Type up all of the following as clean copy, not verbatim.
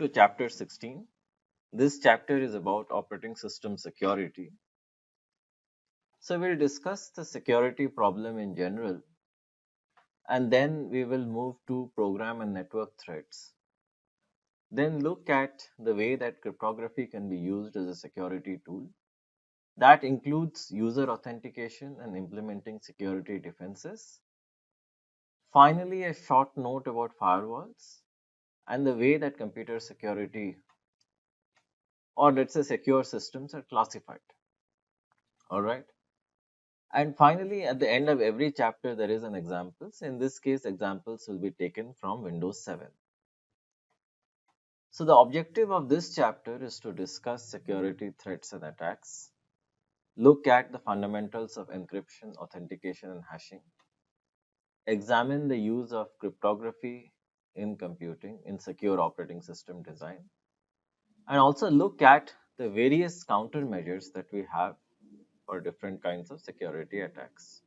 to chapter 16. This chapter is about operating system security. So we'll discuss the security problem in general, and then we will move to program and network threats. Then look at the way that cryptography can be used as a security tool. That includes user authentication and implementing security defenses. Finally, a short note about firewalls and the way that computer security, or let's say secure systems, are classified. All right. And finally, at the end of every chapter, there is an example. So in this case, examples will be taken from Windows 7. So the objective of this chapter is to discuss security threats and attacks, look at the fundamentals of encryption, authentication, and hashing, examine the use of cryptography in computing in secure operating system design, and also look at the various countermeasures that we have for different kinds of security attacks.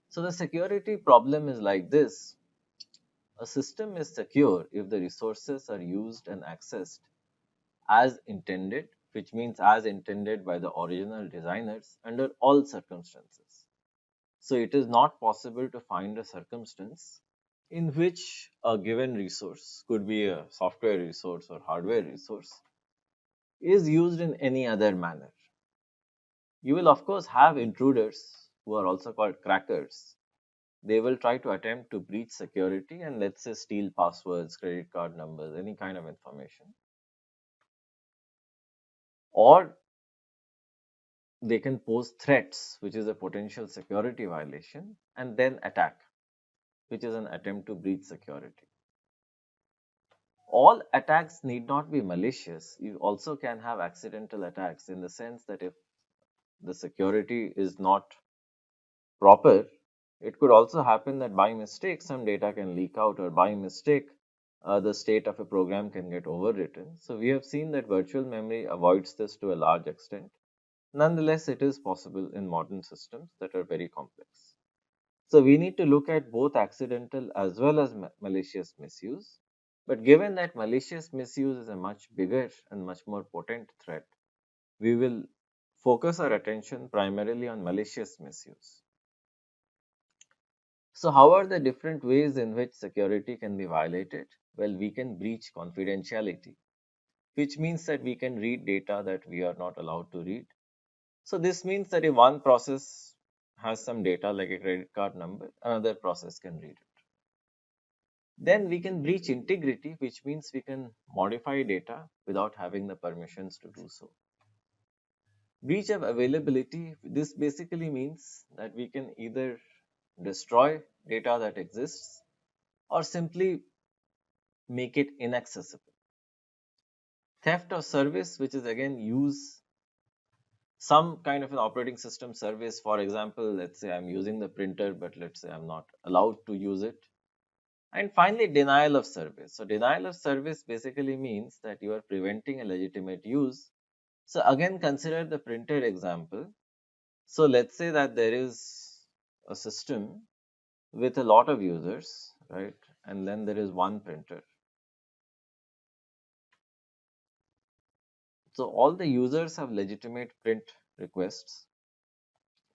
So the security problem is like this. A system is secure if the resources are used and accessed as intended, which means as intended by the original designers under all circumstances. So it is not possible to find a circumstance in which a given resource, could be a software resource or hardware resource, is used in any other manner. You will of course have intruders who are also called crackers. They will try to attempt to breach security and, let's say, steal passwords, credit card numbers, any kind of information. Or they can pose threats, which is a potential security violation, and then attack, which is an attempt to breach security. All attacks need not be malicious. You also can have accidental attacks, in the sense that if the security is not proper, it could also happen that by mistake some data can leak out, or by mistake the state of a program can get overwritten. So we have seen that virtual memory avoids this to a large extent. Nonetheless, it is possible in modern systems that are very complex. So we need to look at both accidental as well as malicious misuse. But given that malicious misuse is a much bigger and much more potent threat, we will focus our attention primarily on malicious misuse. So how are the different ways in which security can be violated? Well, we can breach confidentiality, which means that we can read data that we are not allowed to read. So this means that if one process has some data like a credit card number, another process can read it. Then we can breach integrity, which means we can modify data without having the permissions to do so. Breach of availability, this basically means that we can either destroy data that exists or simply make it inaccessible. Theft of service, which is again use some kind of an operating system service. For example, let's say I'm using the printer, but let's say I'm not allowed to use it. And finally, denial of service. So denial of service basically means that you are preventing a legitimate use. So again, consider the printer example. So let's say that there is a system with a lot of users, right? And then there is one printer. So all the users have legitimate print requests,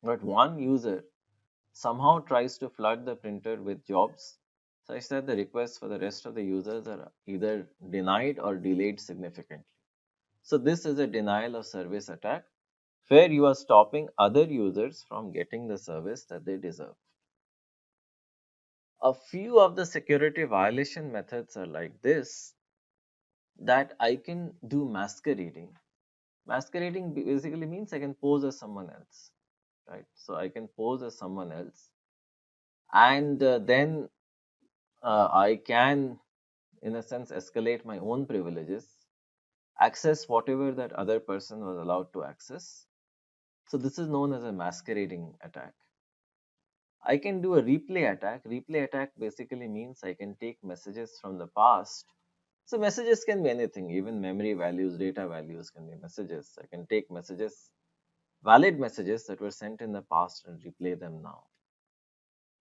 but one user somehow tries to flood the printer with jobs such that the requests for the rest of the users are either denied or delayed significantly. So this is a denial of service attack, where you are stopping other users from getting the service that they deserve. A few of the security violation methods are like this, that I can do masquerading. Masquerading basically means I can pose as someone else, right? So I can pose as someone else, and then I can, in a sense, escalate my own privileges, access whatever that other person was allowed to access. So this is known as a masquerading attack. I can do a replay attack. Replay attack basically means I can take messages from the past. So messages can be anything, even memory values, data values can be messages. I can take messages, valid messages that were sent in the past, and replay them now.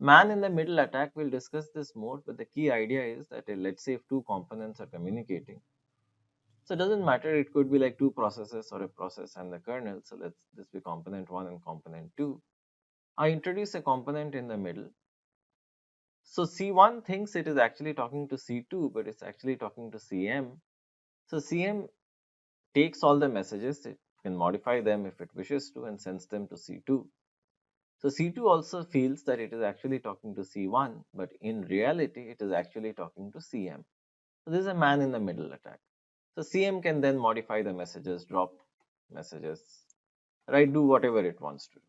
Man in the middle attack, we'll discuss this more, but the key idea is that let's say if two components are communicating, so it doesn't matter, it could be like two processes or a process and the kernel. So let's this be component 1 and component 2. I introduce a component in the middle. So C1 thinks it is actually talking to C2, but it's actually talking to CM. So CM takes all the messages, it can modify them if it wishes to and sends them to C2. So C2 also feels that it is actually talking to C1, but in reality, it is actually talking to CM. So this is a man in the middle attack. So CM can then modify the messages, drop messages, right, do whatever it wants to do.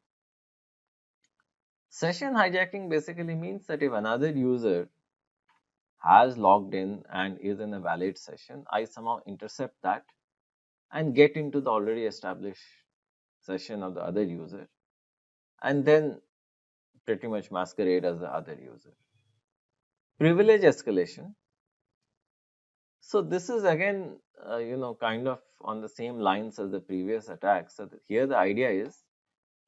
Session hijacking basically means that if another user has logged in and is in a valid session, I somehow intercept that and get into the already established session of the other user and then pretty much masquerade as the other user. Privilege escalation. So this is again, kind of on the same lines as the previous attack. So here the idea is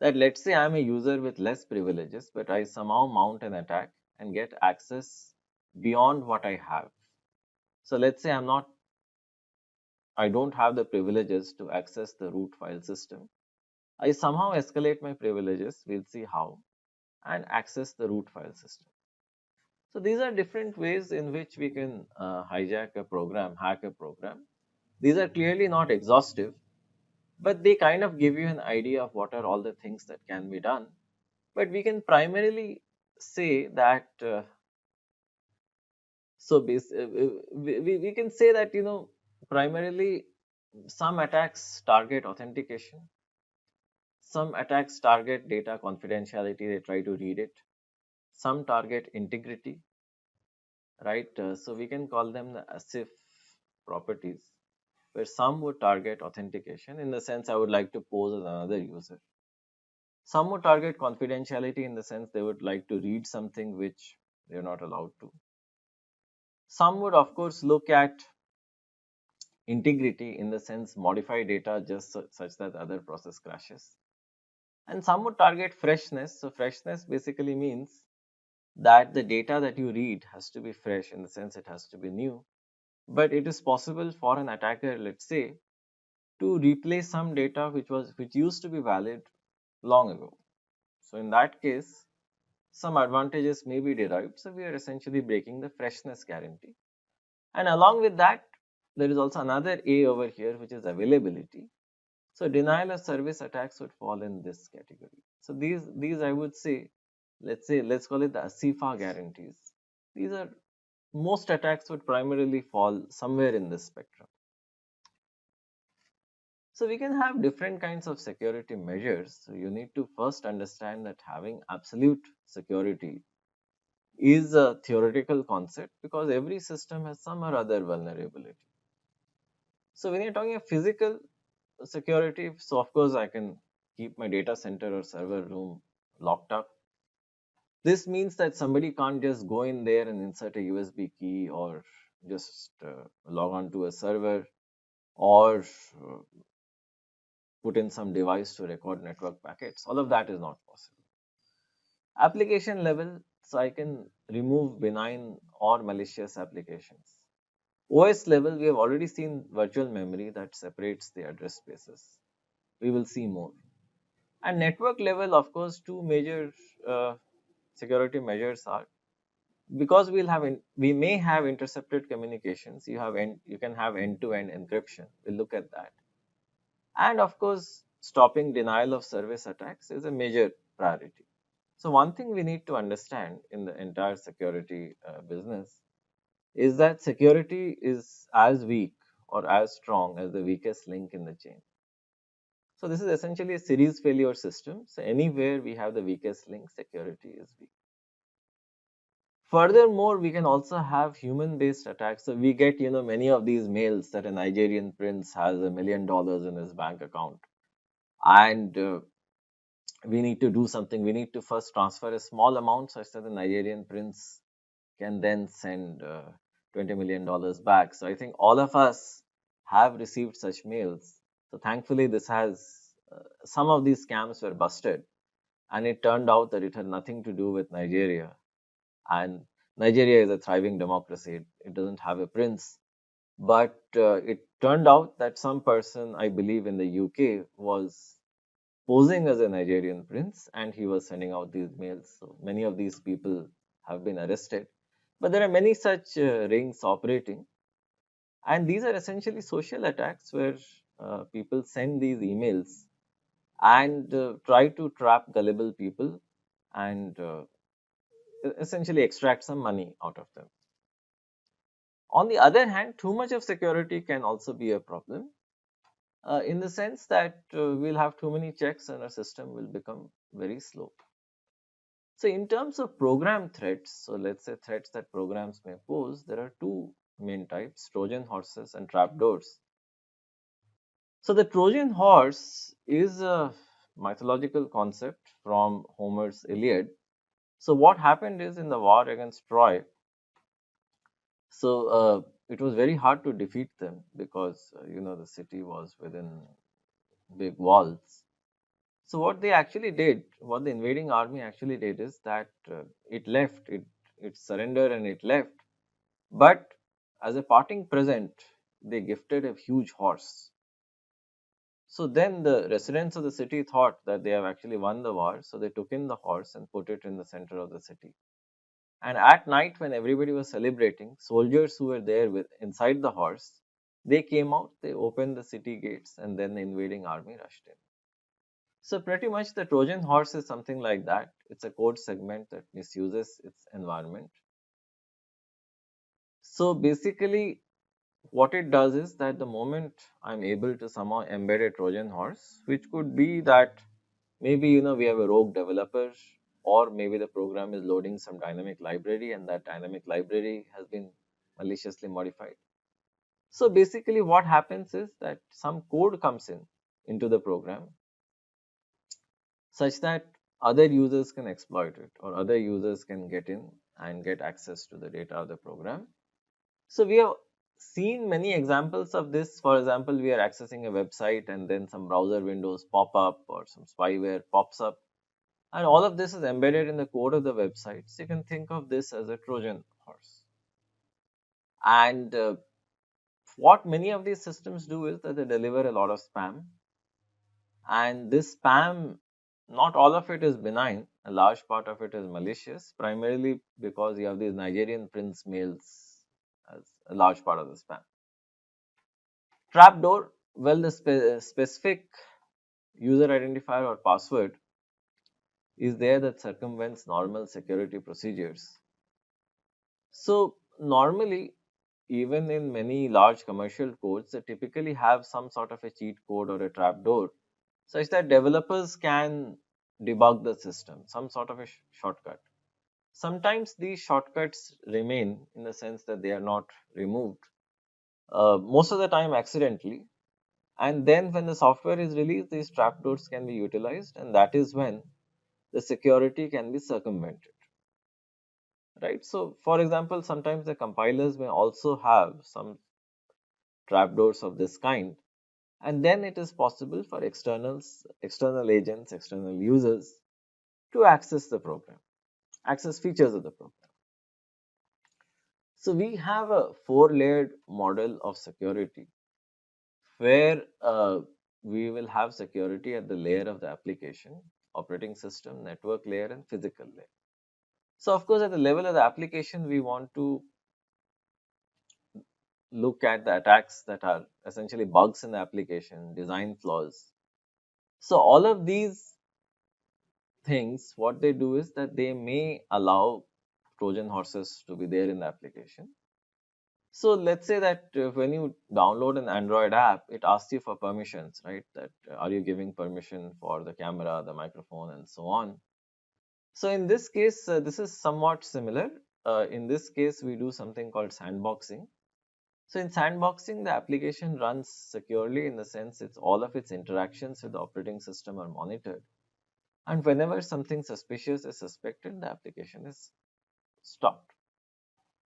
that let's say I'm a user with less privileges, but I somehow mount an attack and get access beyond what I have. So let's say I don't have the privileges to access the root file system. I somehow escalate my privileges, we'll see how, and access the root file system. So these are different ways in which we can hijack a program, hack a program. These are clearly not exhaustive, but they kind of give you an idea of what are all the things that can be done. But we can primarily say that, we can say that, primarily some attacks target authentication, some attacks target data confidentiality, they try to read it, some target integrity, right? So we can call them the ASIF properties, where some would target authentication in the sense I would like to pose as another user. Some would target confidentiality in the sense they would like to read something which they're not allowed to. Some would, of course, look at integrity in the sense modify data just such that the other process crashes. And some would target freshness. So freshness basically means that the data that you read has to be fresh in the sense it has to be new. But it is possible for an attacker, let's say, to replace some data which used to be valid long ago. So in that case, some advantages may be derived. So we are essentially breaking the freshness guarantee. And along with that, there is also another A over here, which is availability. So denial of service attacks would fall in this category. So these I would say, let's call it the ASIFA guarantees. These are most attacks would primarily fall somewhere in this spectrum. So we can have different kinds of security measures. So you need to first understand that having absolute security is a theoretical concept because every system has some or other vulnerability. So when you're talking of physical security, so of course I can keep my data center or server room locked up. This means that somebody can't just go in there and insert a USB key or just log on to a server or put in some device to record network packets. All of that is not possible. Application level, so I can remove benign or malicious applications. OS level, we have already seen virtual memory that separates the address spaces. We will see more. And network level, of course, two major security measures are because we may have intercepted communications. You can have end-to-end encryption. We'll look at that. And of course, stopping denial of service attacks is a major priority. So one thing we need to understand in the entire security business is that security is as weak or as strong as the weakest link in the chain. So this is essentially a series failure system. So anywhere we have the weakest link, security is weak. Furthermore, we can also have human-based attacks. So we get, many of these mails that a Nigerian prince has $1 million in his bank account, and we need to do something. We need to first transfer a small amount such that the Nigerian prince can then send $20 million back. So I think all of us have received such mails. So thankfully, this has some of these scams were busted, and it turned out that it had nothing to do with Nigeria. And Nigeria is a thriving democracy. It doesn't have a prince. But it turned out that some person, I believe in the UK, was posing as a Nigerian prince and he was sending out these mails. So many of these people have been arrested. But there are many such rings operating. And these are essentially social attacks where people send these emails and try to trap gullible people and essentially extract some money out of them. On the other hand, too much of security can also be a problem in the sense that we'll have too many checks and our system will become very slow. So, in terms of program threats, so let's say threats that programs may pose, there are two main types: Trojan horses and trapdoors. So, the Trojan horse is a mythological concept from Homer's Iliad. So, what happened is in the war against Troy, so it was very hard to defeat them because the city was within big walls. So what they actually did, what the invading army actually did is that it surrendered and it left. But as a parting present, they gifted a huge horse. So then the residents of the city thought that they have actually won the war, so they took in the horse and put it in the center of the city. And at night, when everybody was celebrating, soldiers who were there with inside the horse, they came out, they opened the city gates, and then the invading army rushed in. So pretty much the Trojan horse is something like that. It's a code segment that misuses its environment. So basically, what it does is that the moment I'm able to somehow embed a Trojan horse, which could be that maybe we have a rogue developer, or maybe the program is loading some dynamic library and that dynamic library has been maliciously modified. So basically what happens is that some code comes in into the program such that other users can exploit it or other users can get in and get access to the data of the program. So we have seen many examples of this. For example, we are accessing a website and then some browser windows pop up or some spyware pops up, and all of this is embedded in the code of the website. So you can think of this as a Trojan horse. And what many of these systems do is that they deliver a lot of spam, and this spam, not all of it is benign. A large part of it is malicious, primarily because you have these Nigerian prince mails as a large part of the spam. Trapdoor, well, the specific user identifier or password is there that circumvents normal security procedures. So normally, even in many large commercial codes, they typically have some sort of a cheat code or a trapdoor such that developers can debug the system, some sort of a shortcut. Sometimes these shortcuts remain in the sense that they are not removed, most of the time accidentally. And then when the software is released, these trapdoors can be utilized, and that is when the security can be circumvented. Right? So, for example, sometimes the compilers may also have some trapdoors of this kind, and then it is possible for external agents, external users to access the program, access features of the program. So we have a four-layered model of security where we will have security at the layer of the application, operating system, network layer, and physical layer. So of course, at the level of the application, we want to look at the attacks that are essentially bugs in the application, design flaws. So all of these things, what they do is that they may allow Trojan horses to be there in the application. So let's say that when you download an Android app, it asks you for permissions, right? That are you giving permission for the camera, the microphone, and so on. So in this case, this is somewhat similar. In this case, we do something called sandboxing. So in sandboxing, the application runs securely in the sense it's all of its interactions with the operating system are monitored. And whenever something suspicious is suspected, the application is stopped.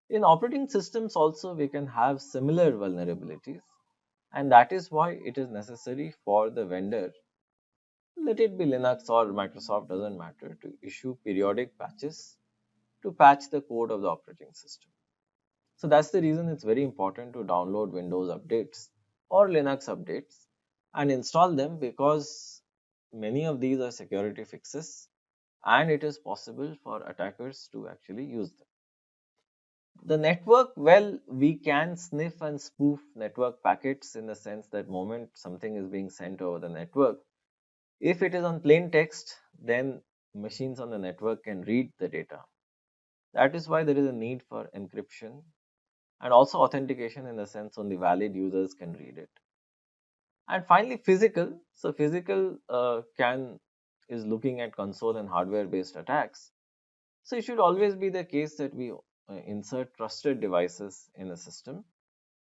In operating systems also, we can have similar vulnerabilities, and that is why it is necessary for the vendor let it be Linux or Microsoft, doesn't matter, to issue periodic patches to patch the code of the operating system. So that's the reason it's very important to download Windows updates or Linux updates and install them, because many of these are security fixes and it is possible for attackers to actually use them. The network, well, we can sniff and spoof network packets in the sense that moment something is being sent over the network, if it is on plain text, then machines on the network can read the data. That is why there is a need for encryption and also authentication, in the sense only valid users can read it. And finally, physical. So physical can is looking at console and hardware based attacks. So it should always be the case that we insert trusted devices in a system,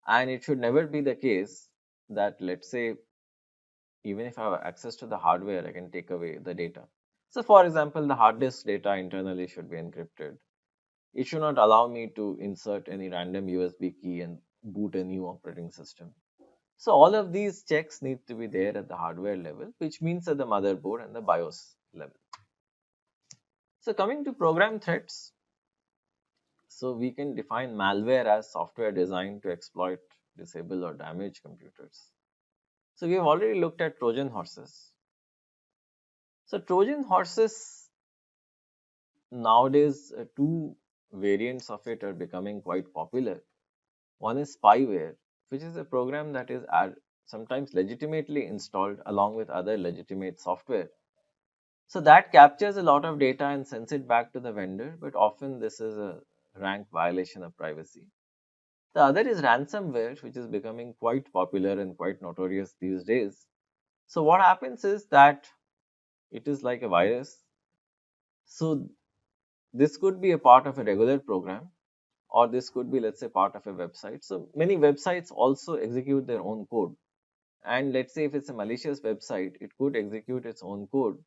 and it should never be the case that, let's say, even if I have access to the hardware, I can take away the data. So for example, the hard disk data internally should be encrypted. It should not allow me to insert any random USB key and boot a new operating system. So all of these checks need to be there at the hardware level, which means at the motherboard and the BIOS level. So coming to program threats, so we can define malware as software designed to exploit, disable or damage computers. So we have already looked at Trojan horses. So Trojan horses, nowadays two variants of it are becoming quite popular. One is spyware, which is a program that is sometimes legitimately installed along with other legitimate software. So that captures a lot of data and sends it back to the vendor, but often this is a rank violation of privacy. The other is ransomware, which is becoming quite popular and quite notorious these days. So what happens is that it is like a virus. So this could be a part of a regular program, or this could be, let's say, part of a website. So many websites also execute their own code. And let's say if it's a malicious website, it could execute its own code.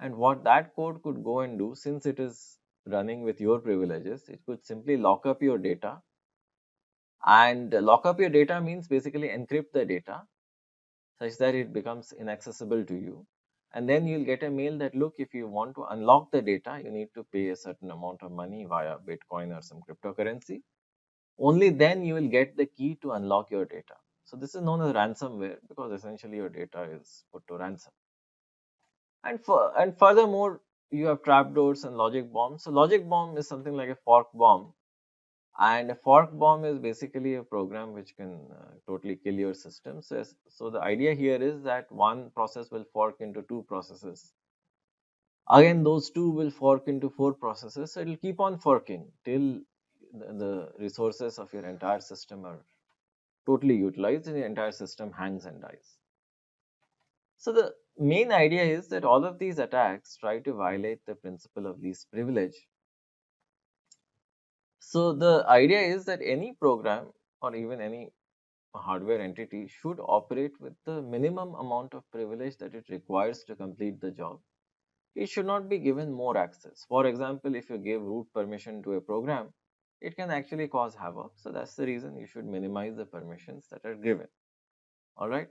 And what that code could go and do, since it is running with your privileges, it could simply lock up your data. And lock up your data means basically encrypt the data such that it becomes inaccessible to you. And then you'll get a mail that, look, if you want to unlock the data, you need to pay a certain amount of money via Bitcoin or some cryptocurrency. Only then you will get the key to unlock your data. So this is known as ransomware, because essentially your data is put to ransom. And furthermore, you have trapdoors and logic bombs. So logic bomb is something like a fork bomb, and a fork bomb is basically a program which can totally kill your system. So the idea here is that one process will fork into two processes. Again, those two will fork into four processes. So it will keep on forking till the resources of your entire system are totally utilized and the entire system hangs and dies. So the main idea is that all of these attacks try to violate the principle of least privilege. So the idea is that any program or even any hardware entity should operate with the minimum amount of privilege that it requires to complete the job. It should not be given more access. For example, if you give root permission to a program, it can actually cause havoc. So that's the reason you should minimize the permissions that are given. All right.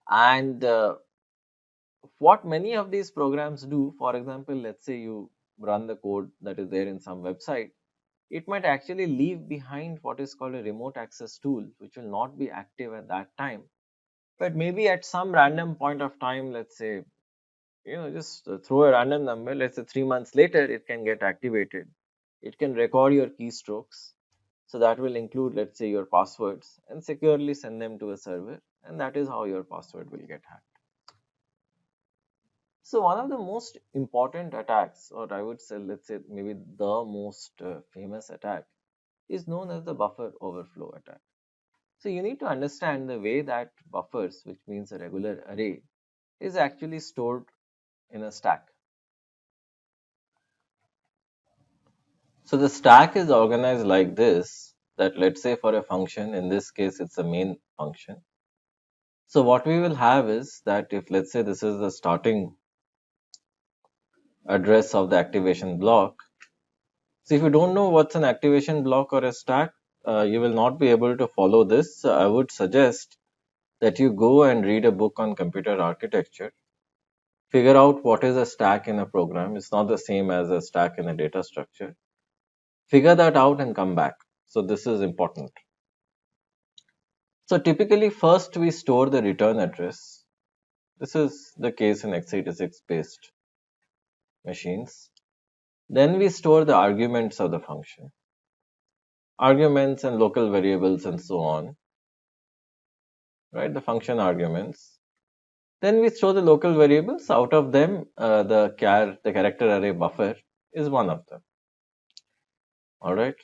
And what many of these programs do, for example, let's say you run the code that is there in some website, it might actually leave behind what is called a remote access tool, which will not be active at that time. But maybe at some random point of time, let's say, just throw a random number, let's say 3 months later, it can get activated. It can record your keystrokes. So that will include, let's say, your passwords and securely send them to a server. And that is how your password will get hacked. So one of the most important attacks, or I would say, let's say maybe the most famous attack, is known as the buffer overflow attack. So you need to understand the way that buffers, which means a regular array, is actually stored in a stack. So the stack is organized like this, that let's say for a function, in this case it's a main function. So what we will have is that if, let's say, this is the starting address of the activation block. So if you don't know what's an activation block or a stack, you will not be able to follow this. So I would suggest that you go and read a book on computer architecture. figure out what is a stack in a program. It's not the same as a stack in a data structure. Figure that out and come back. So this is important. So typically first we store the return address. This is the case in x86 based machines. Then we store the arguments of the function, arguments and local variables and so on, right? The function arguments. Then we store the local variables. Out of them, the character array buffer is one of them. All right.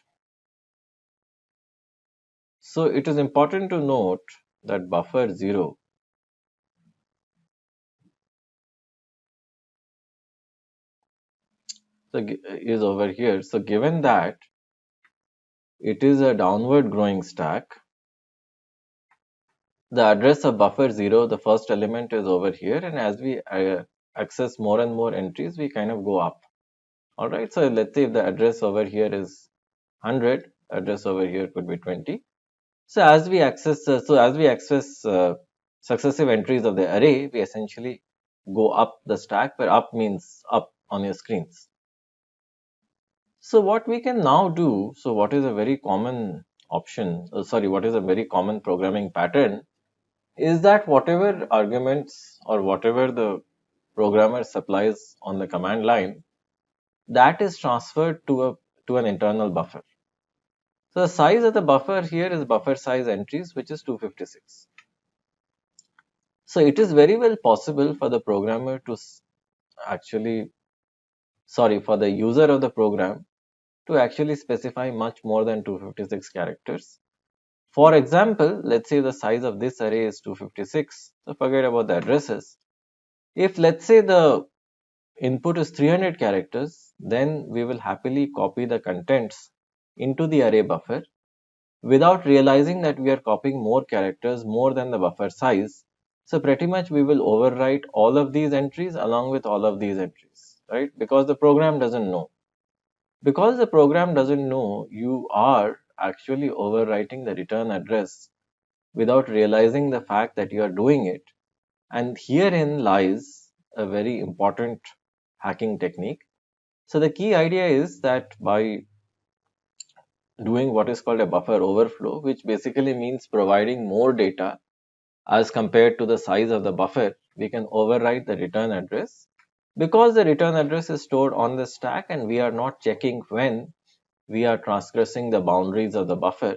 So it is important to note that buffer 0 is over here. So given that it is a downward growing stack, the address of buffer 0, the first element is over here, and as we access more and more entries, we kind of go up. All right, so let's say if the address over here is 100, address over here could be 20. So as we access successive entries of the array, we essentially go up the stack, where up means up on your screens. So what we can now do, so what is a very common option, what is a very common programming pattern, is that whatever arguments or whatever the programmer supplies on the command line, that is transferred to an internal buffer. So the size of the buffer here is buffer size entries, which is 256. So it is very well possible for the programmer to for the user of the program to actually specify much more than 256 characters. For example, let's say the size of this array is 256. So forget about the addresses. If let's say the input is 300 characters, then we will happily copy the contents into the array buffer without realizing that we are copying more characters more than the buffer size. So pretty much we will overwrite all of these entries along with all of these entries, right? Because the program doesn't know. Because the program doesn't know, you are actually overwriting the return address without realizing the fact that you are doing it. And herein lies a very important hacking technique. So the key idea is that by doing what is called a buffer overflow, which basically means providing more data as compared to the size of the buffer, we can overwrite the return address because the return address is stored on the stack and we are not checking when we are transgressing the boundaries of the buffer.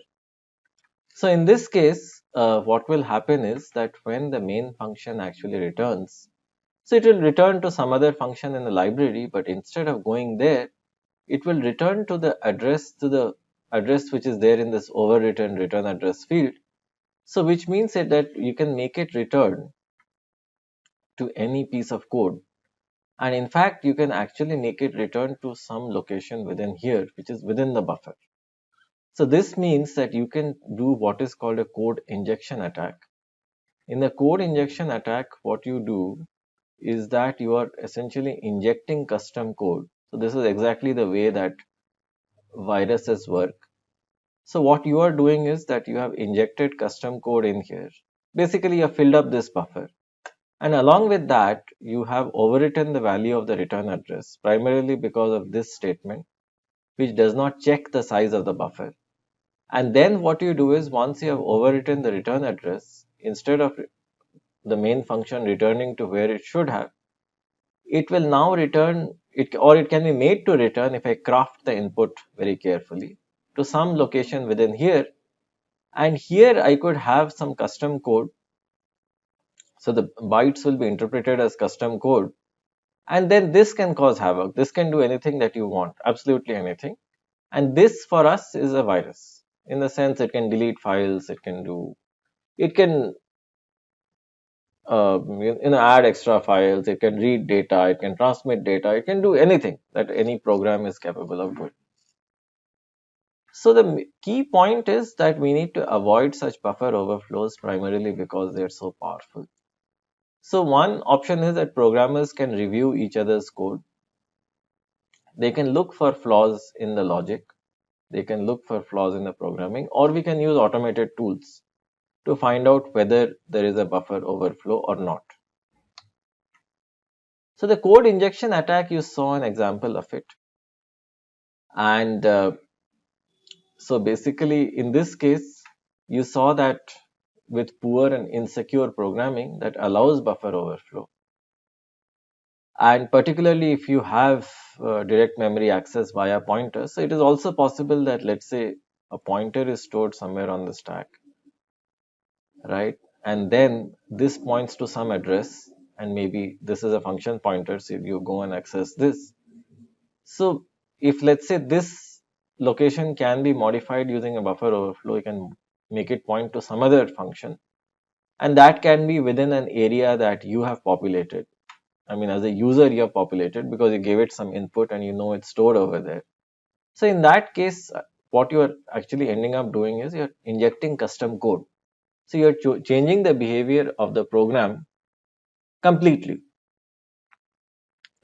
So in this case, what will happen is that when the main function actually returns, so it will return to some other function in the library, but instead of going there, it will return to the address which is there in this overwritten return address field. So which means that you can make it return to any piece of code. And in fact, you can actually make it return to some location within here, which is within the buffer. So this means that you can do what is called a code injection attack. In the code injection attack, what you do is that you are essentially injecting custom code. So this is exactly the way that viruses work. So what you are doing is that you have injected custom code in here. Basically, you have filled up this buffer. And along with that, you have overwritten the value of the return address, primarily because of this statement, which does not check the size of the buffer. And then what you do is once you have overwritten the return address, instead of the main function returning to where it should have, it will now return it, or it can be made to return if I craft the input very carefully to some location within here. And here I could have some custom code. So the bytes will be interpreted as custom code. And then this can cause havoc. This can do anything that you want, absolutely anything. And this for us is a virus in the sense it can delete files, it can add extra files, it can read data, it can transmit data, it can do anything that any program is capable of doing. So the key point is that we need to avoid such buffer overflows primarily because they are so powerful. So one option is that programmers can review each other's code. They can look for flaws in the logic. They can look for flaws in the programming, or we can use automated tools to find out whether there is a buffer overflow or not. So the code injection attack, you saw an example of it. And so basically in this case, you saw that with poor and insecure programming that allows buffer overflow. And particularly if you have direct memory access via pointers, so it is also possible that, let's say, a pointer is stored somewhere on the stack, right? And then this points to some address, and maybe this is a function pointer, so you go and access this. So if, let's say, this location can be modified using a buffer overflow, you can make it point to some other function, and that can be within an area that you have populated. I mean, as a user, you have populated because you gave it some input and you know it's stored over there. So in that case, what you are actually ending up doing is you're injecting custom code. So you're changing the behavior of the program completely,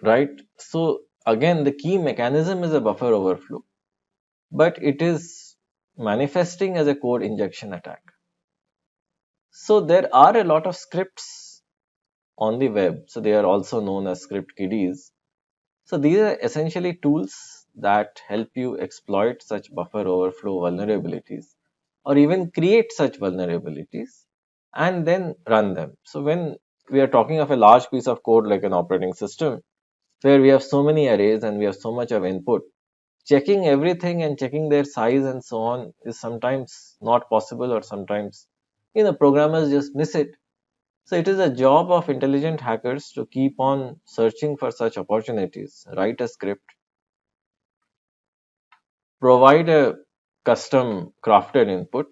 right? So again, the key mechanism is a buffer overflow, but it is manifesting as a code injection attack. So there are a lot of scripts on the web. So they are also known as script kiddies. So these are essentially tools that help you exploit such buffer overflow vulnerabilities, or even create such vulnerabilities and then run them. So when we are talking of a large piece of code like an operating system, where we have so many arrays and we have so much of input, checking everything and checking their size and so on is sometimes not possible, or sometimes programmers just miss it. So it is a job of intelligent hackers to keep on searching for such opportunities, write a script, provide a custom crafted input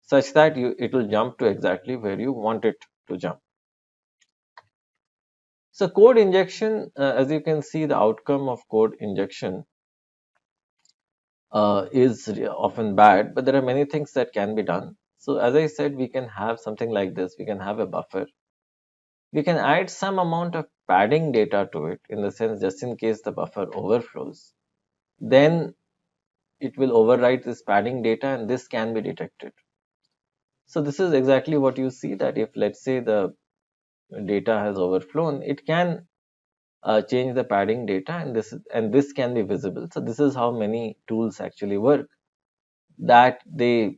such that it will jump to exactly where you want it to jump. So code injection, as you can see, the outcome of code injection is often bad, but there are many things that can be done. So as I said, we can have something like this. We can have a buffer. We can add some amount of padding data to it, in the sense just in case the buffer overflows. Then it will overwrite this padding data and this can be detected. So this is exactly what you see, that if, let's say, the data has overflown, it can change the padding data, and this can be visible. So this is how many tools actually work, that they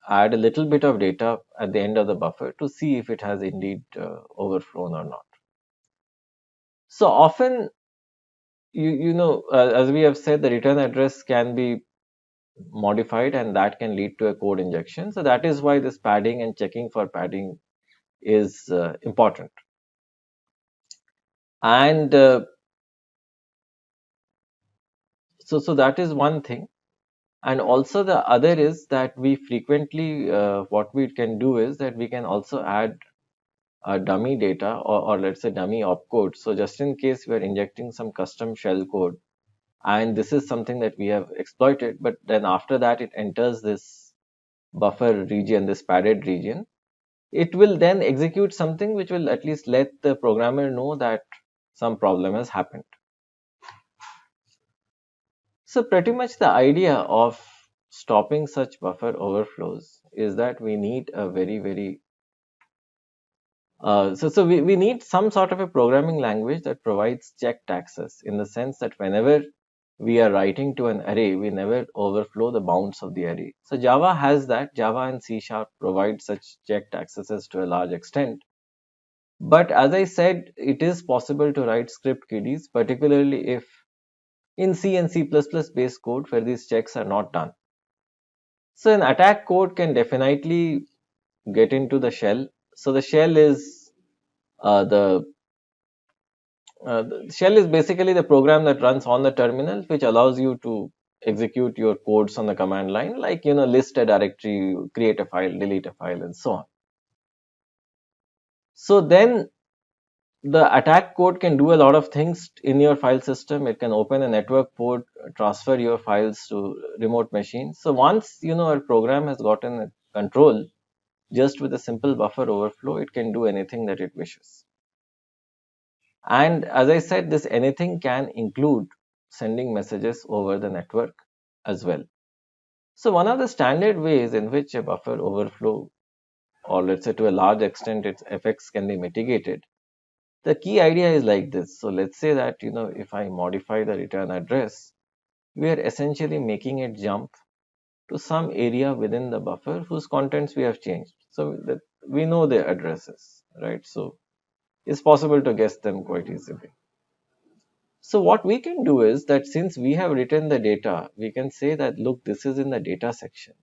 add a little bit of data at the end of the buffer to see if it has indeed overflown or not. So often, as we have said, the return address can be modified and that can lead to a code injection. So that is why this padding and checking for padding is important. And so that is one thing. And also the other is that we frequently, what we can do is that we can also add dummy data, or let's say dummy opcode. So just in case we are injecting some custom shell code, and this is something that we have exploited, but then after that it enters this buffer region, this padded region, it will then execute something which will at least let the programmer know that some problem has happened. So pretty much the idea of stopping such buffer overflows is that we need a very we need some sort of a programming language that provides checked access, in the sense that whenever we are writing to an array, we never overflow the bounds of the array. So Java has that. Java and C# provide such checked accesses to a large extent. But as I said, it is possible to write script kiddies, particularly if in C and C++ based code where these checks are not done. So an attack code can definitely get into the shell. So the shell is basically the program that runs on the terminal, which allows you to execute your codes on the command line, like list a directory, create a file, delete a file, and so on. So then the attack code can do a lot of things in your file system. It can open a network port, transfer your files to remote machines. So once a program has gotten control, just with a simple buffer overflow, it can do anything that it wishes. And as I said, this anything can include sending messages over the network as well. So one of the standard ways in which a buffer overflow, or let's say to a large extent its effects, can be mitigated The key idea is like this. So let's say that, if I modify the return address, we are essentially making it jump to some area within the buffer whose contents we have changed. So that we know the addresses, right? So it's possible to guess them quite easily. So what we can do is that since we have written the data, we can say that, look, this is in the data section.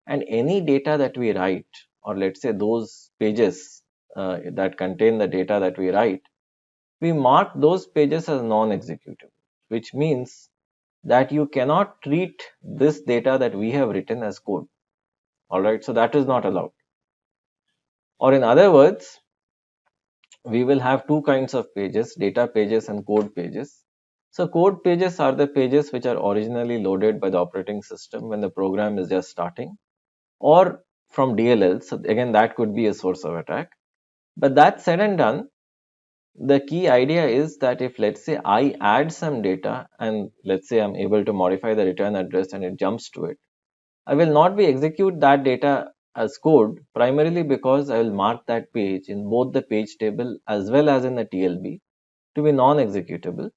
And any data that we write, or let's say those pages that contain the data that we write, we mark those pages as non-executable, which means that you cannot treat this data that we have written as code. All right, so that is not allowed. Or in other words, we will have two kinds of pages, data pages and code pages. So code pages are the pages which are originally loaded by the operating system when the program is just starting, or from DLL. So again, that could be a source of attack. But that said and done, the key idea is that if, let's say, I add some data and let's say I'm able to modify the return address and it jumps to it, I will not be execute that data as code, primarily because I will mark that page in both the page table as well as in the TLB to be non-executable,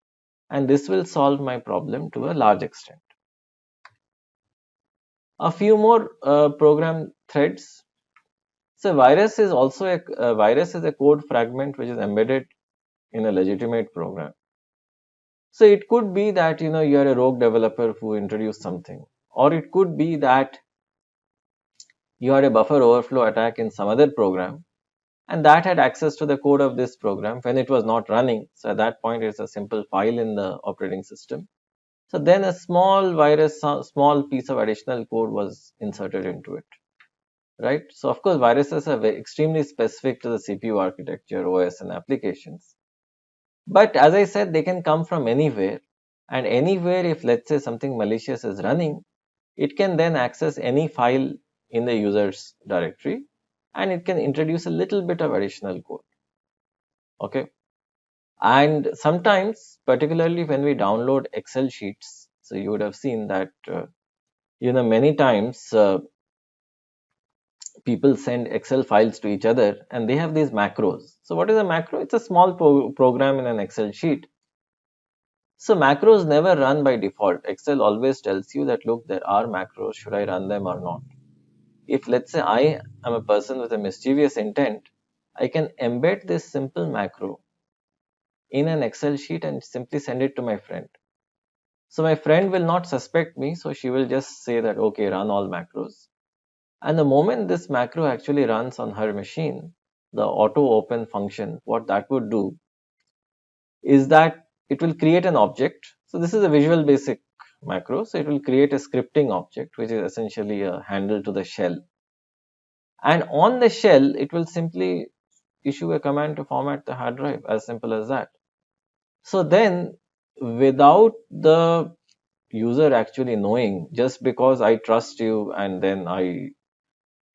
and this will solve my problem to a large extent. A few more program threads. So virus is also a virus is a code fragment which is embedded in a legitimate program. So it could be that you are a rogue developer who introduced something, or it could be that you had a buffer overflow attack in some other program, and that had access to the code of this program when it was not running. So at that point, it's a simple file in the operating system. So then a small virus, small piece of additional code was inserted into it, right? So of course, viruses are extremely specific to the CPU architecture, OS, and applications. But as I said, they can come from anywhere, and anywhere, if let's say something malicious is running, it can then access any file in the user's directory, and it can introduce a little bit of additional code. Okay. And sometimes, particularly when we download Excel sheets, so you would have seen that, many times people send Excel files to each other and they have these macros. So, what is a macro? It's a small program in an Excel sheet. So, macros never run by default. Excel always tells you that, look, there are macros, should I run them or not? If let's say I am a person with a mischievous intent, I can embed this simple macro in an Excel sheet and simply send it to my friend. So my friend will not suspect me, so she will just say that, okay, run all macros. And the moment this macro actually runs on her machine, the auto open function, what that would do is that it will create an object. So this is a Visual Basic macro. So it will create a scripting object, which is essentially a handle to the shell. And on the shell, it will simply issue a command to format the hard drive, as simple as that. So then, without the user actually knowing, just because I trust you and then I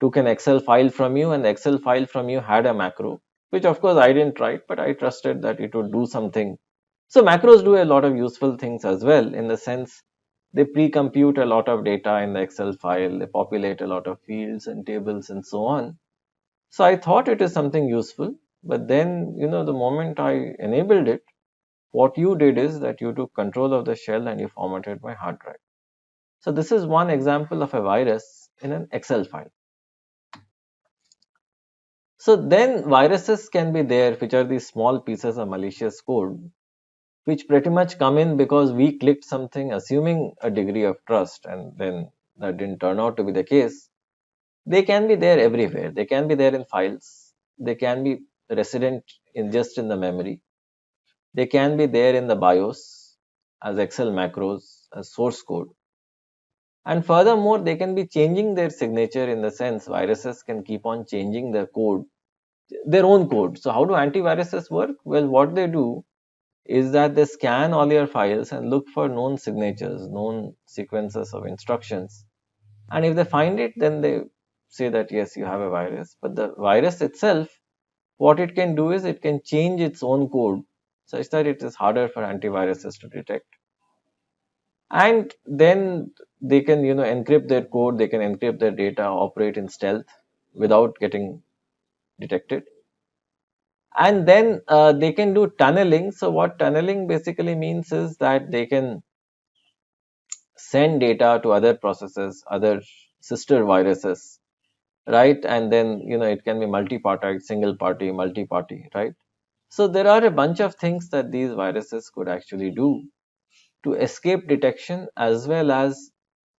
took an Excel file from you and the Excel file from you had a macro, which of course I didn't write, but I trusted that it would do something. So macros do a lot of useful things as well, in the sense they pre-compute a lot of data in the Excel file, they populate a lot of fields and tables and so on. So I thought it is something useful, but then, the moment I enabled it, what you did is that you took control of the shell and you formatted my hard drive. So this is one example of a virus in an Excel file. So then viruses can be there, which are these small pieces of malicious code, which pretty much come in because we clicked something assuming a degree of trust, and then that didn't turn out to be the case. They can be there everywhere. They can be there in files. They can be resident in just in the memory. They can be there in the BIOS as Excel macros, as source code. And furthermore, they can be changing their signature, in the sense viruses can keep on changing their code, their own code. So how do antiviruses work? Well, what they do is that they scan all your files and look for known signatures, known sequences of instructions. And if they find it, then they say that yes, you have a virus. But the virus itself, what it can do is it can change its own code such that it is harder for antiviruses to detect. And then they can, encrypt their code, they can encrypt their data, operate in stealth without getting detected. And then they can do tunneling. So what tunneling basically means is that they can send data to other processes, other sister viruses, right? And then it can be multi-party, single party, multi-party, right? So there are a bunch of things that these viruses could actually do to escape detection, as well as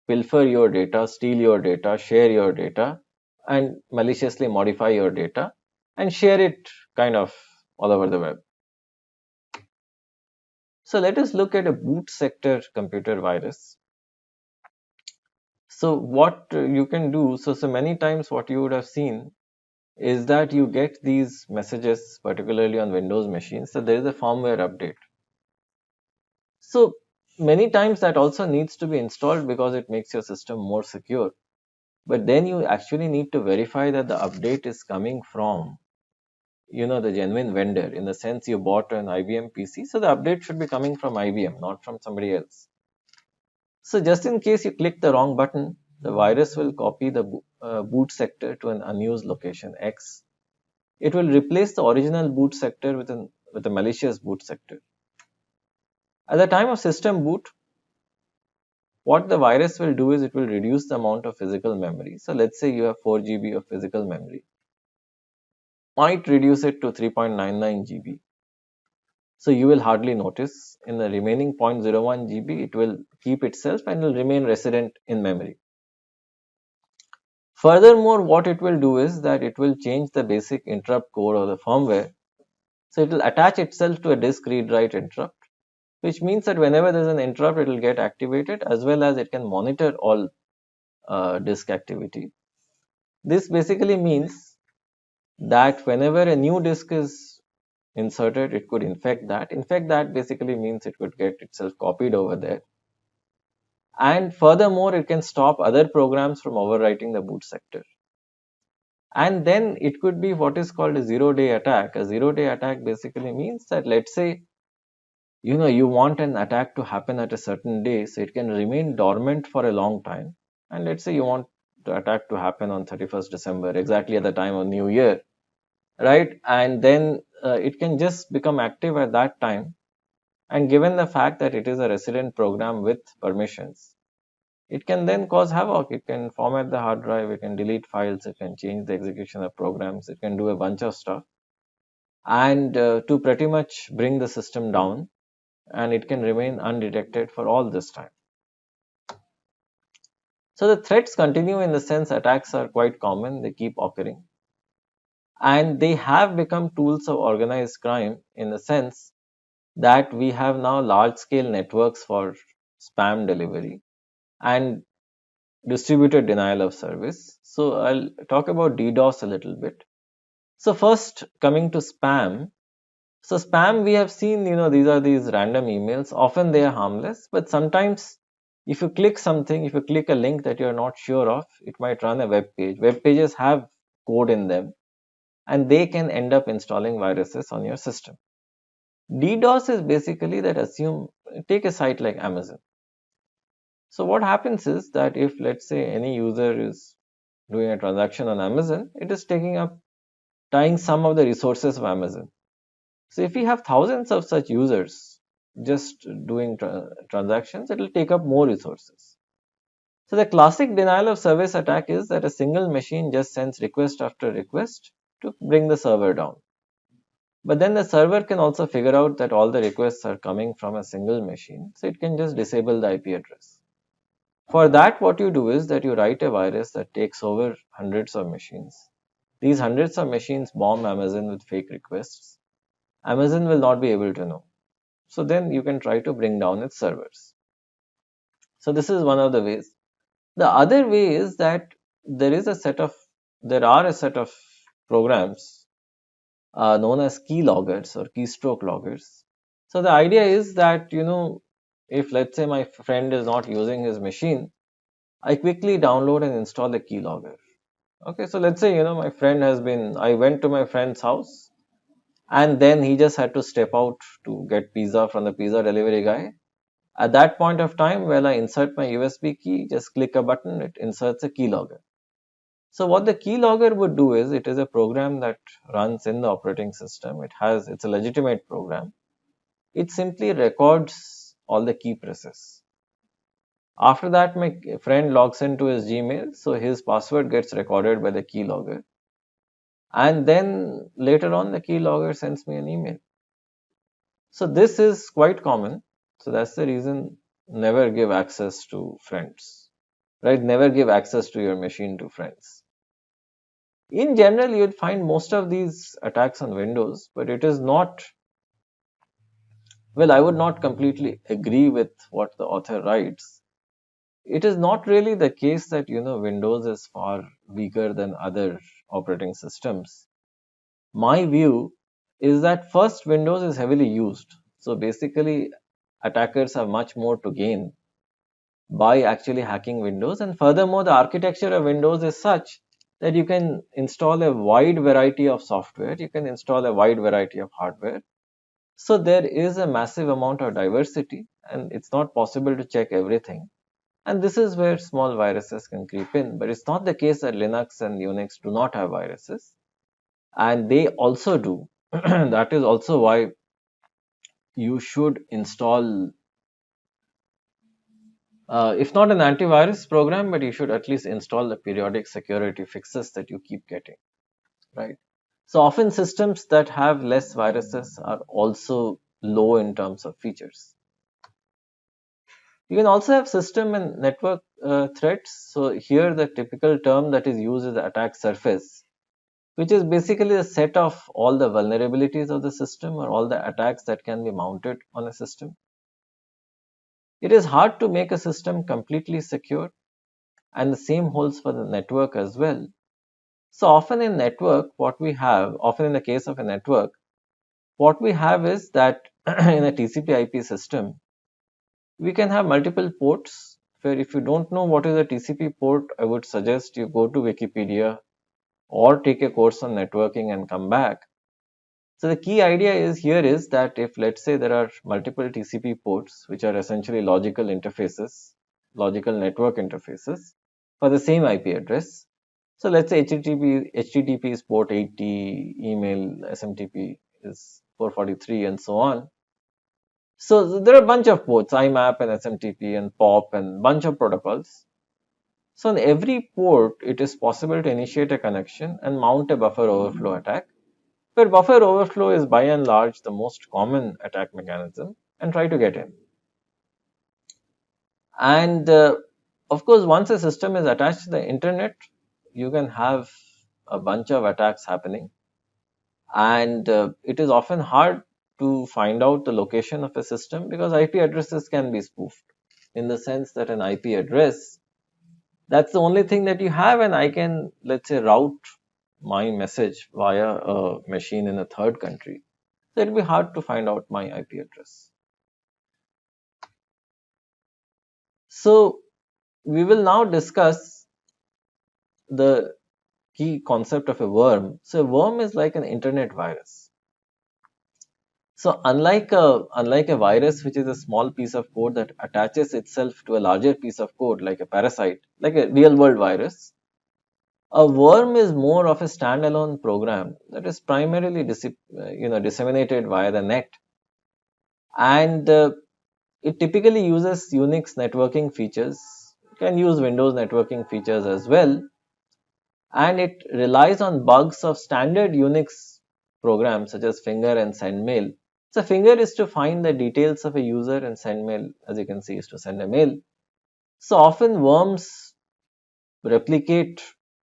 pilfer your data, steal your data, share your data, and maliciously modify your data and share it kind of all over the web. So let us look at a boot sector computer virus. So what you can do, so many times what you would have seen is that you get these messages, particularly on Windows machines, that there is a firmware update. So many times that also needs to be installed because it makes your system more secure. But then you actually need to verify that the update is coming from the genuine vendor, in the sense you bought an IBM PC. So the update should be coming from IBM, not from somebody else. So just in case you click the wrong button, the virus will copy the boot sector to an unused location X. It will replace the original boot sector with a malicious boot sector. At the time of system boot, what the virus will do is it will reduce the amount of physical memory. So let's say you have 4 GB of physical memory. Might reduce it to 3.99 GB. So you will hardly notice. In the remaining 0.01 GB, it will keep itself and will remain resident in memory. Furthermore, what it will do is that it will change the basic interrupt code or the firmware. So it will attach itself to a disk read-write interrupt, which means that whenever there is an interrupt, it will get activated, as well as it can monitor all disk activity. This basically means that whenever a new disk is inserted, it could infect that. Infect that basically means it could get itself copied over there. And furthermore, it can stop other programs from overwriting the boot sector. And then it could be what is called a zero-day attack. A zero-day attack basically means that, let's say, you want an attack to happen at a certain day, so it can remain dormant for a long time. And let's say you want the attack to happen on 31st December, exactly at the time of New Year, right? And then it can just become active at that time. And given the fact that it is a resident program with permissions, it can then cause havoc. It can format the hard drive, it can delete files, it can change the execution of programs, it can do a bunch of stuff, and to pretty much bring the system down, and it can remain undetected for all this time. So the threats continue, in the sense attacks are quite common, they keep occurring. And they have become tools of organized crime, in the sense that we have now large scale networks for spam delivery and distributed denial of service. So I'll talk about DDoS a little bit. So first, coming to spam. So spam, we have seen, these are these random emails. Often they are harmless, but sometimes if you click something, if you click a link that you're not sure of, it might run a web page. Web pages have code in them, and they can end up installing viruses on your system. DDoS is basically that, take a site like Amazon. So what happens is that if, let's say, any user is doing a transaction on Amazon, it is tying some of the resources of Amazon. So if we have thousands of such users just doing transactions, it will take up more resources. So the classic denial of service attack is that a single machine just sends request after request to bring the server down. But then the server can also figure out that all the requests are coming from a single machine, so it can just disable the IP address. For that, what you do is that you write a virus that takes over hundreds of machines. These hundreds of machines bomb Amazon with fake requests. Amazon will not be able to know. So then you can try to bring down its servers. So this is one of the ways. The other way is that there are a set of programs known as key loggers or keystroke loggers. So the idea is that, if, let's say, my friend is not using his machine, I quickly download and install a keylogger. Okay, so let's say, I went to my friend's house, and then he just had to step out to get pizza from the pizza delivery guy. At that point of time, when I insert my USB key, just click a button, it inserts a keylogger. So what the keylogger would do is, it is a program that runs in the operating system. It's a legitimate program. It simply records all the key presses. After that, my friend logs into his Gmail, so his password gets recorded by the keylogger. And then later on, the keylogger sends me an email. So this is quite common. So that's the reason, never give access to friends, right? Never give access to your machine to friends. In general, you'd find most of these attacks on Windows, but it is not, well, I would not completely agree with what the author writes. It is not really the case that, Windows is far weaker than other operating systems. My view is that first, Windows is heavily used. So basically, attackers have much more to gain by actually hacking Windows. And furthermore, the architecture of Windows is such that you can install a wide variety of software, you can install a wide variety of hardware. So there is a massive amount of diversity, and it's not possible to check everything. And this is where small viruses can creep in. But it's not the case that Linux and Unix do not have viruses, and they also do. That is also why you should install, if not an antivirus program, but you should at least install the periodic security fixes that you keep getting, right? So often systems that have less viruses are also low in terms of features. You can also have system and network threats. So here the typical term that is used is the attack surface, which is basically a set of all the vulnerabilities of the system or all the attacks that can be mounted on a system. It is hard to make a system completely secure, and the same holds for the network as well. So often in often in the case of a network, what we have is that in a TCP IP system, we can have multiple ports, where if you don't know what is a TCP port, I would suggest you go to Wikipedia or take a course on networking and come back. So the key idea is that if, let's say, there are multiple TCP ports, which are essentially logical interfaces, logical network interfaces for the same IP address. So let's say HTTP is port 80, email SMTP is 443, and so on. So there are a bunch of ports, IMAP and SMTP and POP and bunch of protocols. So on every port, it is possible to initiate a connection and mount a buffer overflow attack, where buffer overflow is by and large the most common attack mechanism, and try to get in. And of course, once a system is attached to the internet, you can have a bunch of attacks happening, and it is often hard to find out the location of a system, because IP addresses can be spoofed, in the sense that an IP address, that's the only thing that you have, and I can, let's say, route my message via a machine in a third country. So it'll be hard to find out my IP address. So we will now discuss the key concept of a worm. So a worm is like an internet virus. So unlike a virus, which is a small piece of code that attaches itself to a larger piece of code, like a parasite, like a real world virus, a worm is more of a standalone program that is primarily disseminated via the net, and it typically uses Unix networking features. You can use Windows networking features as well, and it relies on bugs of standard Unix programs such as finger and sendmail. So finger is to find the details of a user, and sendmail, as you can see, is to send a mail. So often worms replicate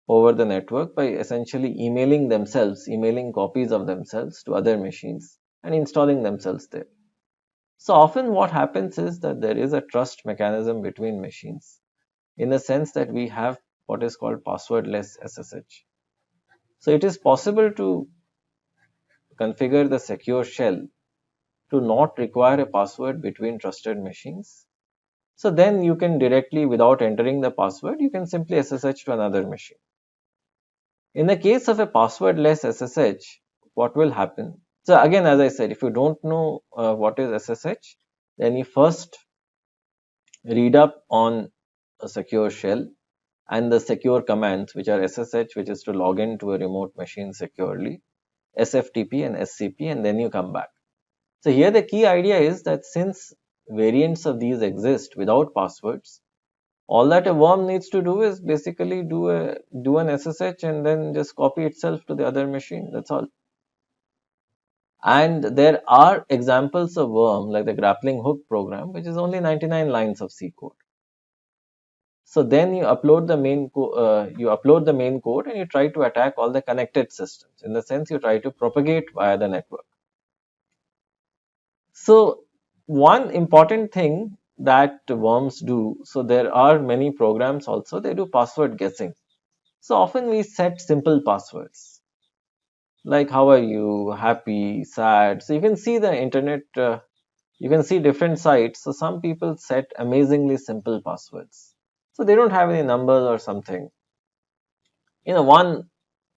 over the network by essentially emailing copies of themselves to other machines and installing themselves there. So often what happens is that there is a trust mechanism between machines, in the sense that we have what is called passwordless SSH. So it is possible to configure the secure shell to not require a password between trusted machines. So then you can directly, without entering the password, you can simply SSH to another machine. In the case of a passwordless SSH, what will happen? So again, as I said, if you don't know what is SSH, then you first read up on a secure shell. and the secure commands, which are SSH, which is to log in to a remote machine securely, SFTP and SCP, and then you come back. So here the key idea is that since variants of these exist without passwords, all that a worm needs to do is basically do an SSH and then just copy itself to the other machine. That's all. And there are examples of worm like the grappling hook program, which is only 99 lines of C code. So then you upload the main code and you try to attack all the connected systems. In the sense, you try to propagate via the network. So one important thing that worms do, so there are many programs also, they do password guessing. So often we set simple passwords like how are you, happy, sad. So you can see the internet, you can see different sites. So some people set amazingly simple passwords. So they don't have any numbers or something. One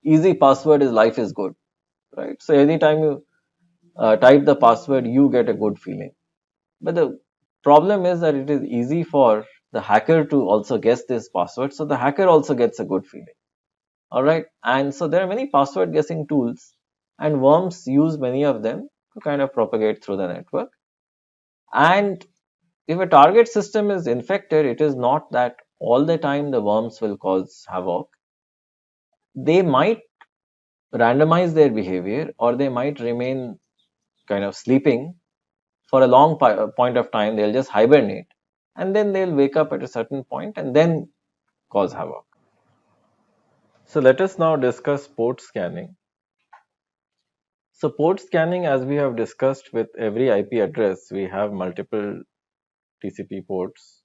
easy password is life is good, right? So anytime you type the password, you get a good feeling. But the problem is that it is easy for the hacker to also guess this password. So the hacker also gets a good feeling. All right. And so there are many password guessing tools, and worms use many of them to kind of propagate through the network. And if a target system is infected, it is not that all the time the worms will cause havoc. They might randomize their behavior, or they might remain kind of sleeping for a long point of time. They'll just hibernate and then they'll wake up at a certain point and then cause havoc. So let us now discuss port scanning. So port scanning, as we have discussed, with every IP address, we have multiple TCP ports.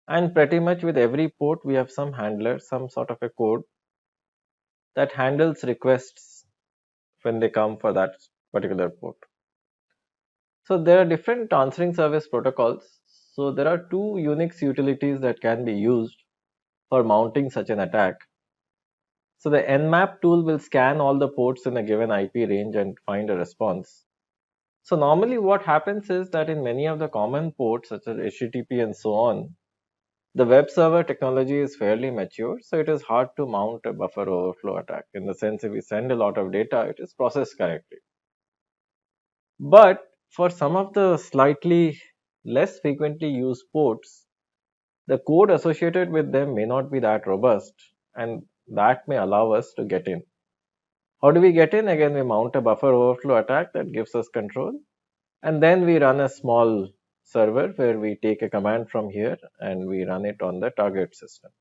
And pretty much with every port, we have some handler, some sort of a code that handles requests when they come for that particular port. So there are different answering service protocols. So there are two Unix utilities that can be used for mounting such an attack. So the Nmap tool will scan all the ports in a given IP range and find a response. So normally what happens is that in many of the common ports such as HTTP and so on, the web server technology is fairly mature, so it is hard to mount a buffer overflow attack. In the sense, if we send a lot of data, it is processed correctly. But for some of the slightly less frequently used ports, the code associated with them may not be that robust, and that may allow us to get in. How do we get in? Again, we mount a buffer overflow attack that gives us control, and then we run a small server where we take a command from here and we run it on the target system.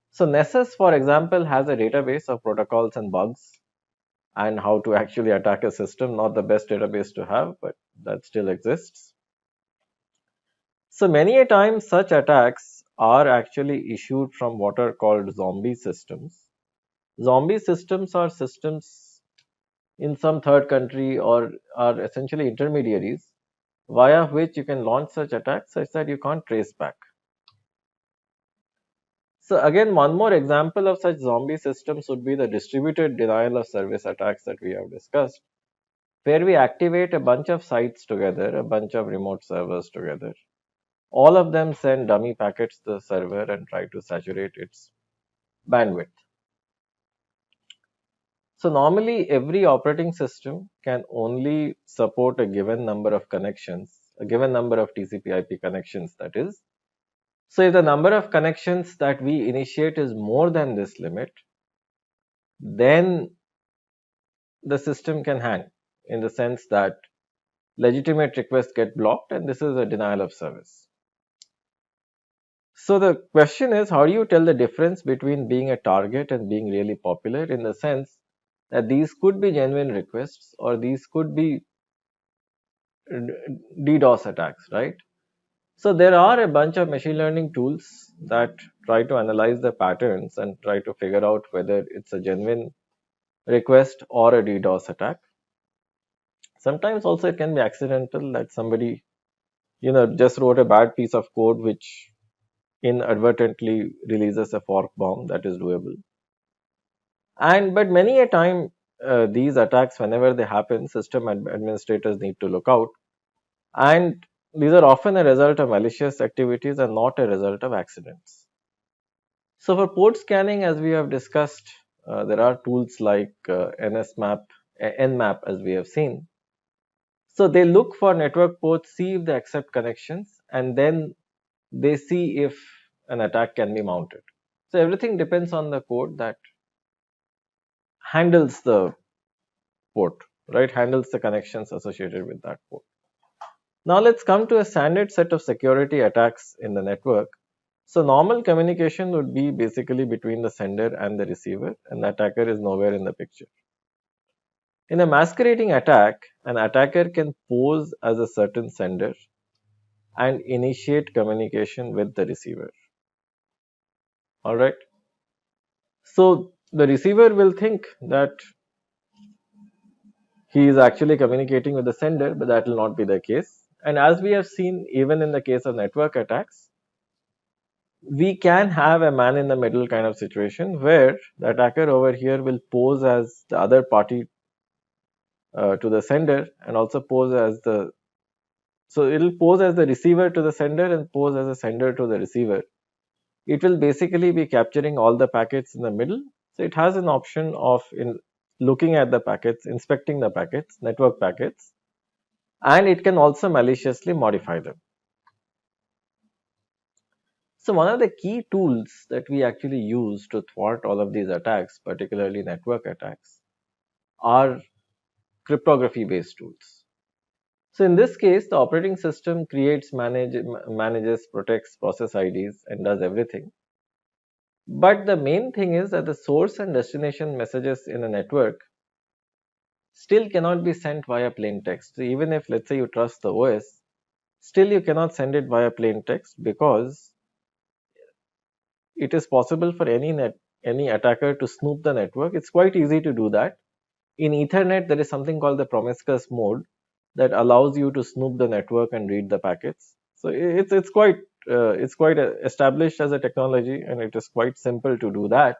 So Nessus, for example, has a database of protocols and bugs and how to actually attack a system. Not the best database to have, but that still exists. So many a time such attacks are actually issued from what are called zombie systems. Zombie systems are systems in some third country or are essentially intermediaries via which you can launch such attacks such that you can't trace back. So again, one more example of such zombie systems would be the distributed denial of service attacks that we have discussed, where we activate a bunch of sites together, a bunch of remote servers together. All of them send dummy packets to the server and try to saturate its bandwidth. So normally every operating system can only support a given number of connections, a given number of TCP IP connections, that is. So if the number of connections that we initiate is more than this limit, then the system can hang, in the sense that legitimate requests get blocked and this is a denial of service. So the question is, how do you tell the difference between being a target and being really popular, in the sense that these could be genuine requests or these could be DDoS attacks, right? So there are a bunch of machine learning tools that try to analyze the patterns and try to figure out whether it's a genuine request or a DDoS attack. Sometimes also it can be accidental, that somebody just wrote a bad piece of code which inadvertently releases a fork bomb. That is doable. But many a time these attacks, whenever they happen, system administrators need to look out, and these are often a result of malicious activities and not a result of accidents. So for port scanning, as we have discussed, there are tools like NSMAP, Nmap, as we have seen. So they look for network ports, see if they accept connections, and then they see if an attack can be mounted. So everything depends on the code that handles the port, right? Handles the connections associated with that port. Now let's come to a standard set of security attacks in the network. So normal communication would be basically between the sender and the receiver, and the attacker is nowhere in the picture. In a masquerading attack, an attacker can pose as a certain sender and initiate communication with the receiver. All right. So the receiver will think that he is actually communicating with the sender, but that will not be the case. And as we have seen, even in the case of network attacks, we can have a man in the middle kind of situation where the attacker over here will pose as the other party to the sender and also pose as the, so it will pose as the receiver to the sender and pose as a sender to the receiver. It will basically be capturing all the packets in the middle. So it has an option of in looking at the packets, inspecting the packets, network packets, and it can also maliciously modify them. So one of the key tools that we actually use to thwart all of these attacks, particularly network attacks, are cryptography based tools. So in this case, the operating system creates, manages, protects process IDs and does everything. But the main thing is that the source and destination messages in a network still cannot be sent via plain text. So even if, let's say, you trust the OS, still you cannot send it via plain text because it is possible for any attacker to snoop the network. It's quite easy to do that. In Ethernet, there is something called the promiscuous mode that allows you to snoop the network and read the packets. So it's quite established as a technology, and it is quite simple to do that.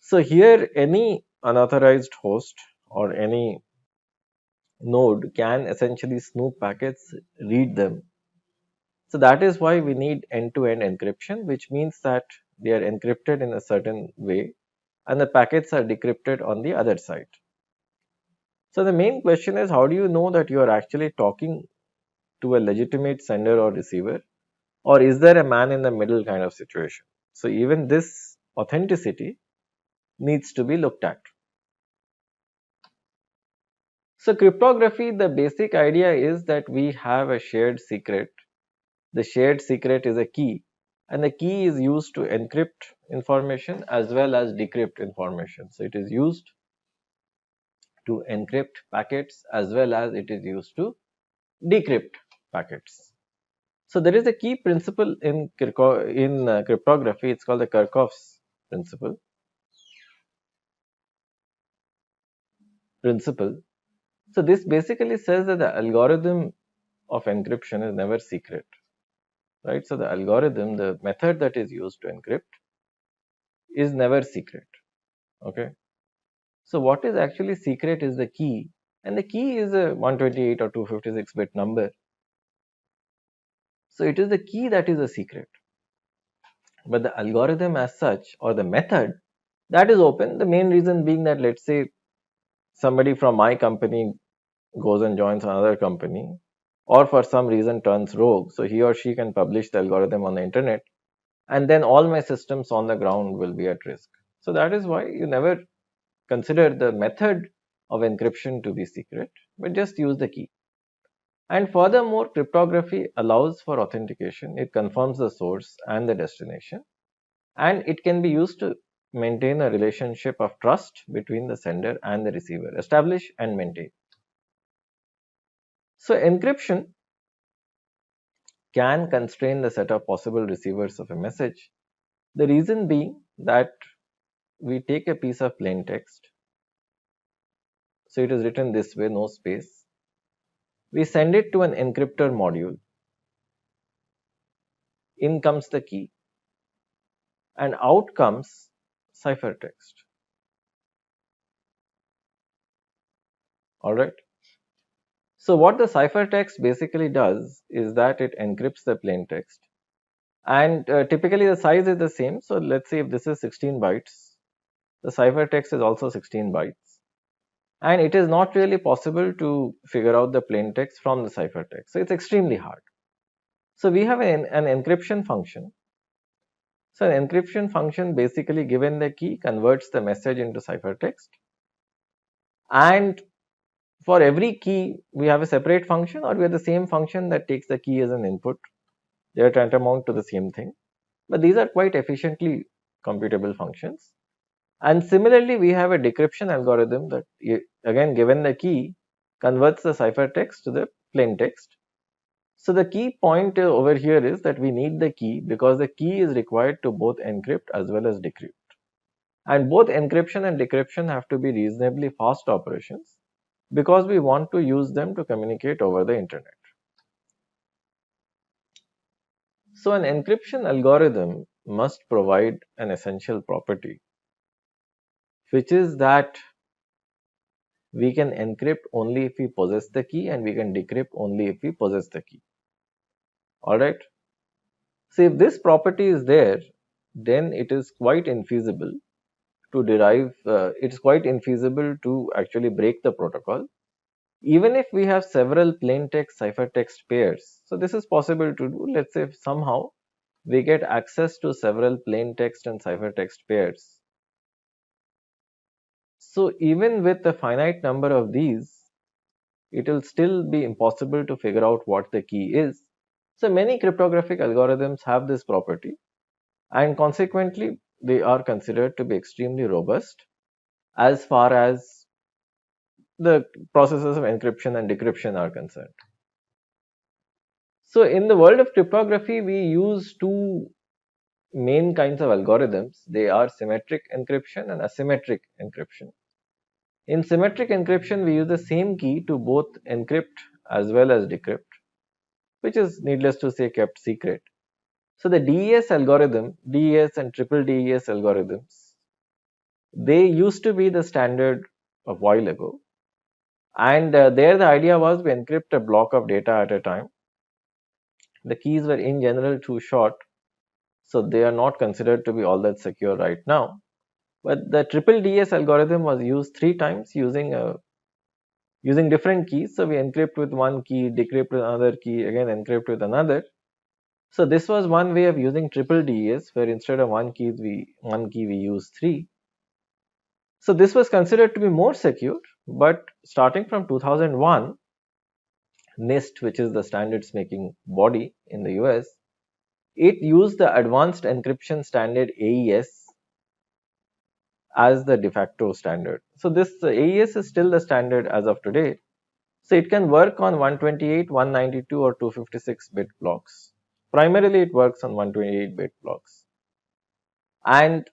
So here, any unauthorized host or any node can essentially snoop packets, read them. So that is why we need end-to-end encryption, which means that they are encrypted in a certain way and the packets are decrypted on the other side. So the main question is, how do you know that you are actually talking to a legitimate sender or receiver, or is there a man in the middle kind of situation? So even this authenticity needs to be looked at. So cryptography, the basic idea is that we have a shared secret. The shared secret is a key, and the key is used to encrypt information as well as decrypt information. So it is used to encrypt packets as well as it is used to decrypt packets. So there is a key principle in cryptography. It's called the Kirchhoff's principle. Principle. So this basically says that the algorithm of encryption is never secret, right? So the algorithm, the method that is used to encrypt, is never secret. Okay. So what is actually secret is the key, and the key is a 128 or 256 bit number. So it is the key that is a secret, but the algorithm as such, or the method, that is open. The main reason being that, let's say, somebody from my company goes and joins another company, or for some reason turns rogue, so he or she can publish the algorithm on the internet, and then all my systems on the ground will be at risk. So that is why you never consider the method of encryption to be secret, but just use the key. And furthermore, cryptography allows for authentication. It confirms the source and the destination, and it can be used to maintain a relationship of trust between the sender and the receiver, establish and maintain. So encryption can constrain the set of possible receivers of a message. The reason being that we take a piece of plain text, so it is written this way, no space. We send it to an encryptor module. In comes the key, and out comes ciphertext. All right. So what the ciphertext basically does is that it encrypts the plain text. And typically the size is the same. So let's say if this is 16 bytes, the ciphertext is also 16 bytes. And it is not really possible to figure out the plain text from the ciphertext. So it's extremely hard. So we have an encryption function. So an encryption function, basically given the key, converts the message into ciphertext. And for every key, we have a separate function, or we have the same function that takes the key as an input. They are tantamount to the same thing. But these are quite efficiently computable functions. And similarly, we have a decryption algorithm that, again, given the key, converts the ciphertext to the plain text. So the key point over here is that we need the key because the key is required to both encrypt as well as decrypt. And both encryption and decryption have to be reasonably fast operations because we want to use them to communicate over the internet. So an encryption algorithm must provide an essential property, which is that we can encrypt only if we possess the key and we can decrypt only if we possess the key. Alright. So if this property is there, then it is quite infeasible to derive, it's quite infeasible to actually break the protocol. Even if we have several plain text ciphertext pairs, so this is possible to do. Let's say if somehow we get access to several plain text and ciphertext pairs. So even with a finite number of these, it will still be impossible to figure out what the key is. So many cryptographic algorithms have this property, and consequently they are considered to be extremely robust as far as the processes of encryption and decryption are concerned. So in the world of cryptography, we use two main kinds of algorithms. They are symmetric encryption and asymmetric encryption. In symmetric encryption, we use the same key to both encrypt as well as decrypt, which is needless to say kept secret. So the DES algorithm, DES and triple DES algorithms, they used to be the standard a while ago. And there the idea was we encrypt a block of data at a time. The keys were in general too short, so they are not considered to be all that secure right now. But the triple DS algorithm was used 3 times using different keys. So we encrypt with one key, decrypt with another key, again encrypt with another. So this was one way of using triple DES, where instead of one key we use 3. So this was considered to be more secure, but starting from 2001, NIST, which is the standards making body in the US, it used the advanced encryption standard AES as the de facto standard. So this AES is still the standard as of today. So it can work on 128, 192 or 256 bit blocks. Primarily it works on 128 bit blocks. And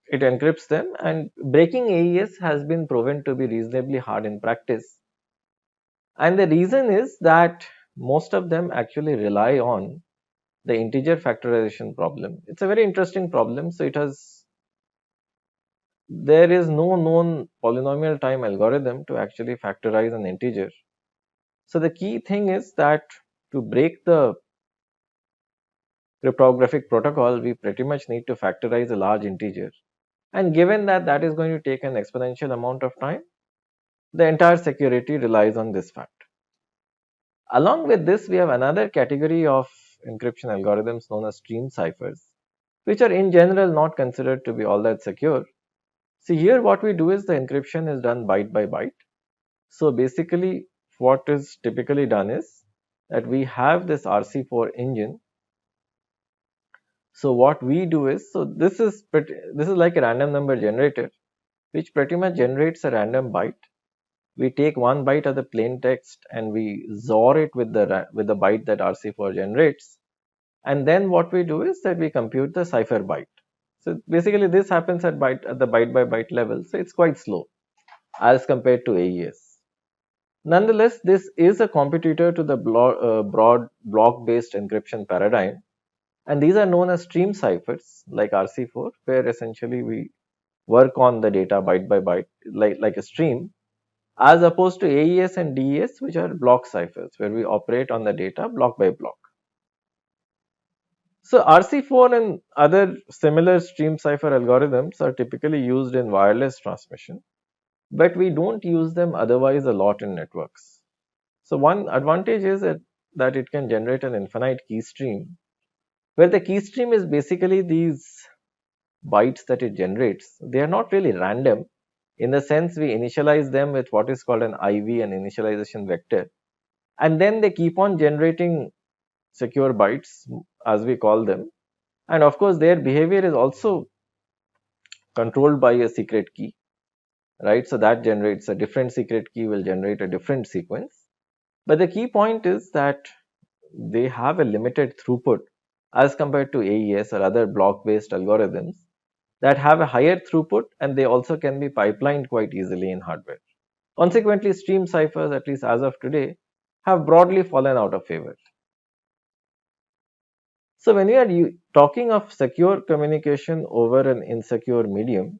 it encrypts them, and breaking AES has been proven to be reasonably hard in practice. And the reason is that most of them actually rely on the integer factorization problem. It's a very interesting problem. So there is no known polynomial time algorithm to actually factorize an integer. So the key thing is that to break the cryptographic protocol, we pretty much need to factorize a large integer. And given that that is going to take an exponential amount of time, the entire security relies on this fact. Along with this, we have another category of encryption algorithms known as stream ciphers, which are in general not considered to be all that secure. See, here what we do is the encryption is done byte by byte. So basically what is typically done is that we have this RC4 engine. So what we do is, so this is like a random number generator, which pretty much generates a random byte. We take one byte of the plain text and we XOR it with the byte that RC4 generates. And then what we do is that we compute the cipher byte. So basically this happens at the byte by byte level. So it's quite slow as compared to AES. Nonetheless, this is a competitor to the broad block-based encryption paradigm. And these are known as stream ciphers like RC4, where essentially we work on the data byte by byte like a stream, as opposed to AES and DES, which are block ciphers, where we operate on the data block by block. So RC4 and other similar stream cipher algorithms are typically used in wireless transmission, but we don't use them otherwise a lot in networks. So one advantage is that it can generate an infinite key stream, where the key stream is basically these bytes that it generates. They are not really random in the sense we initialize them with what is called an IV, an initialization vector, and then they keep on generating secure bytes as we call them. And of course, their behavior is also controlled by a secret key, right? So that generates a different secret key will generate a different sequence. But the key point is that they have a limited throughput as compared to AES or other block-based algorithms that have a higher throughput, and they also can be pipelined quite easily in hardware. Consequently, stream ciphers, at least as of today, have broadly fallen out of favor. So when we are talking of secure communication over an insecure medium,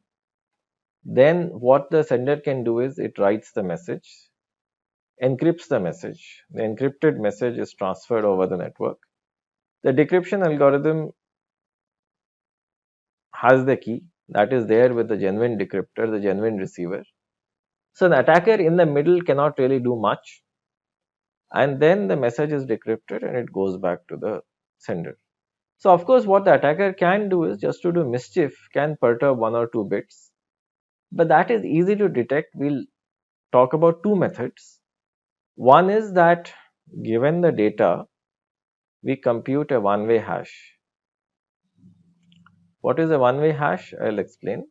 then what the sender can do is it writes the message, encrypts the message. The encrypted message is transferred over the network. The decryption algorithm has the key that is there with the genuine decryptor, the genuine receiver. So the attacker in the middle cannot really do much, and then the message is decrypted and it goes back to the sender. So of course what the attacker can do is just to do mischief, can perturb one or two bits, but that is easy to detect. We'll talk about two methods. One is that given the data, we compute a one-way hash. What is a one-way hash? I'll explain.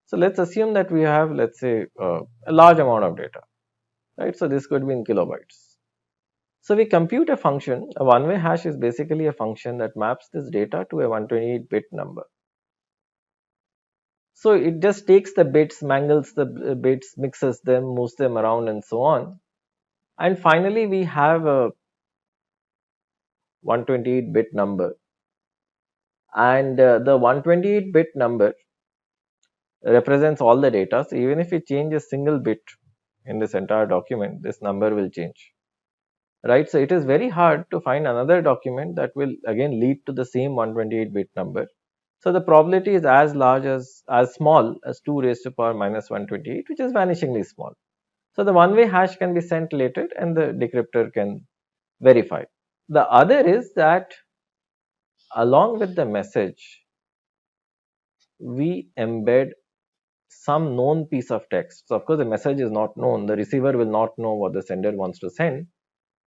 So let's assume that we have, let's say, a large amount of data, right? So this could be in kilobytes. So we compute a function. A one-way hash is basically a function that maps this data to a 128-bit number. So it just takes the bits, mangles the bits, mixes them, moves them around, and so on. And finally, we have a 128-bit number. And the 128-bit number represents all the data. So even if we change a single bit in this entire document, this number will change. Right? So it is very hard to find another document that will again lead to the same 128-bit number. So the probability is as large as small as 2 raised to power minus 128, which is vanishingly small. So the one-way hash can be sent later and the decryptor can verify. The other is that along with the message, we embed some known piece of text. So of course the message is not known. The receiver will not know what the sender wants to send,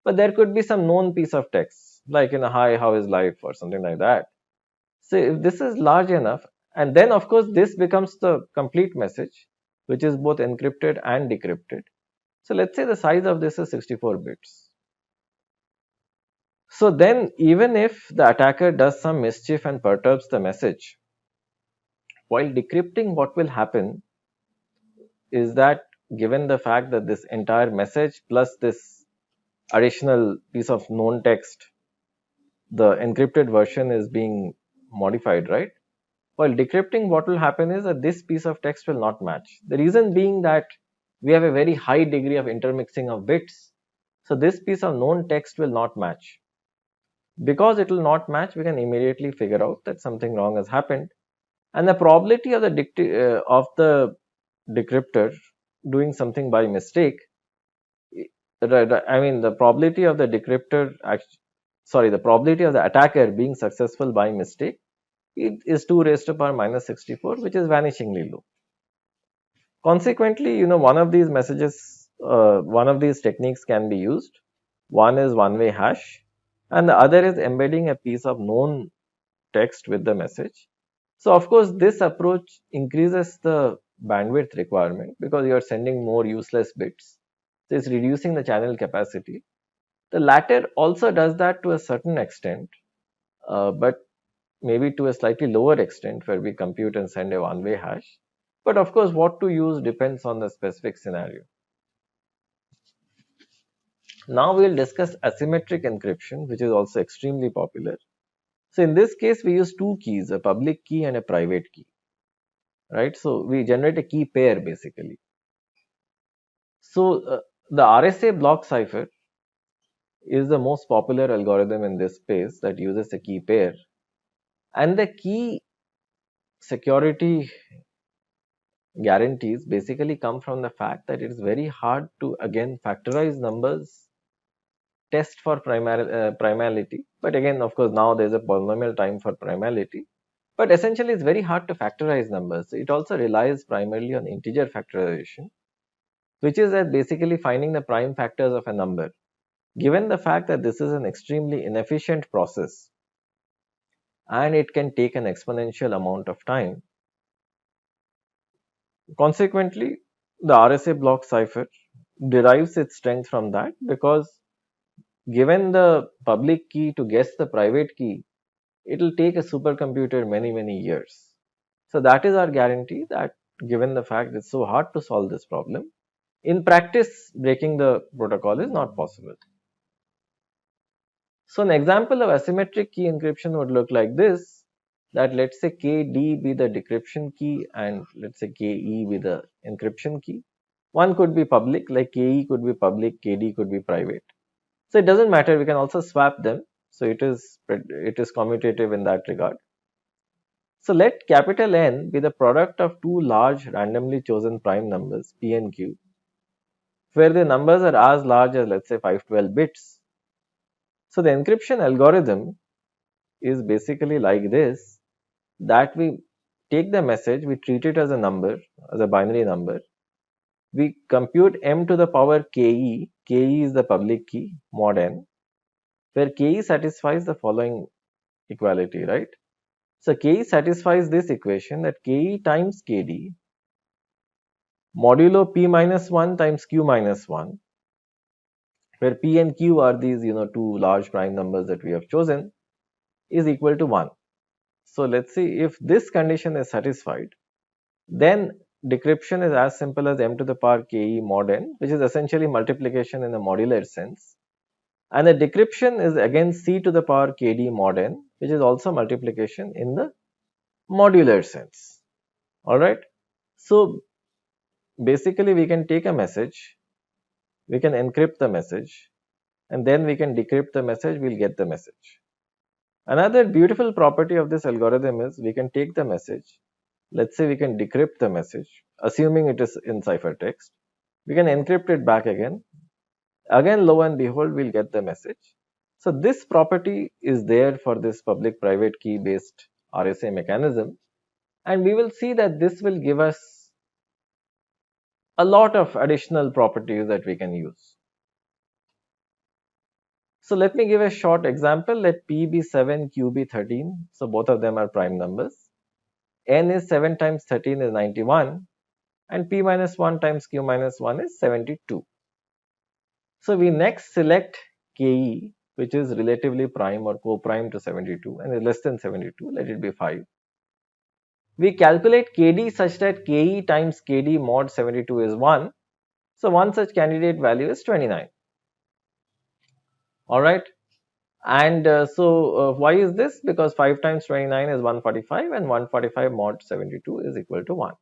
but there could be some known piece of text like in a hi, how is life or something like that. So if this is large enough, and then of course this becomes the complete message, which is both encrypted and decrypted. So let's say the size of this is 64 bits. So then even if the attacker does some mischief and perturbs the message, while decrypting, what will happen is that given the fact that this entire message plus this additional piece of known text, the encrypted version is being modified, right? While decrypting, what will happen is that this piece of text will not match. The reason being that we have a very high degree of intermixing of bits. So this piece of known text will not match. Because it will not match, we can immediately figure out that something wrong has happened. And the probability of the decryptor doing something by mistake, I mean the probability of the decryptor, the probability of the attacker being successful by mistake, it is 2 raised to power minus 64, which is vanishingly low. Consequently, one of these messages, one of these techniques can be used. One is one-way hash, and the other is embedding a piece of known text with the message. So of course, this approach increases the bandwidth requirement because you are sending more useless bits. So it's reducing the channel capacity. The latter also does that to a certain extent, but maybe to a slightly lower extent where we compute and send a one-way hash. But of course, what to use depends on the specific scenario. Now we'll discuss asymmetric encryption, which is also extremely popular. So in this case, we use two keys, a public key and a private key, right? So we generate a key pair basically. So the RSA block cipher is the most popular algorithm in this space that uses a key pair. And the key security guarantees basically come from the fact that it is very hard to again factorize numbers, test for primality. But again, of course, now there's a polynomial time for primality. But essentially, it's very hard to factorize numbers. It also relies primarily on integer factorization, which is that basically finding the prime factors of a number. Given the fact that this is an extremely inefficient process and it can take an exponential amount of time, consequently, the RSA block cipher derives its strength from that, because given the public key to guess the private key, it will take a supercomputer many years. So that is our guarantee, that given the fact it's so hard to solve this problem, in practice breaking the protocol is not possible. So an example of asymmetric key encryption would look like this, that let's say KD be the decryption key and let's say KE be the encryption key. One could be public, like KE could be public, KD could be private. So it doesn't matter, we can also swap them. So it is commutative in that regard. So let capital N be the product of two large randomly chosen prime numbers P and Q, where the numbers are as large as let's say 512 bits. So the encryption algorithm is basically like this, that we take the message, we treat it as a number, as a binary number. We compute m to the power ke, ke is the public key, mod n, where ke satisfies the following equality, right? So ke satisfies this equation, that ke times kd modulo p minus 1 times q minus 1, where p and q are these two large prime numbers that we have chosen, is equal to 1. So let's see, if this condition is satisfied, then decryption is as simple as m to the power ke mod n, which is essentially multiplication in a modular sense. And the decryption is again c to the power kd mod n, which is also multiplication in the modular sense. Alright. So basically we can take a message, we can encrypt the message, and then we can decrypt the message, we'll get the message. Another beautiful property of this algorithm is we can take the message, let's say we can decrypt the message, assuming it is in ciphertext, we can encrypt it back again, lo and behold we'll get the message. So this property is there for this public private key based RSA mechanism, and we will see that this will give us a lot of additional properties that we can use. So let me give a short example. Let P be 7, Q be 13. So both of them are prime numbers. N is 7 times 13 is 91, and P minus 1 times Q minus 1 is 72. So we next select KE, which is relatively prime or co-prime to 72 and is less than 72. Let it be 5. We calculate KD such that KE times KD mod 72 is 1. So one such candidate value is 29. Alright. And why is this? Because 5 times 29 is 145 and 145 mod 72 is equal to 1.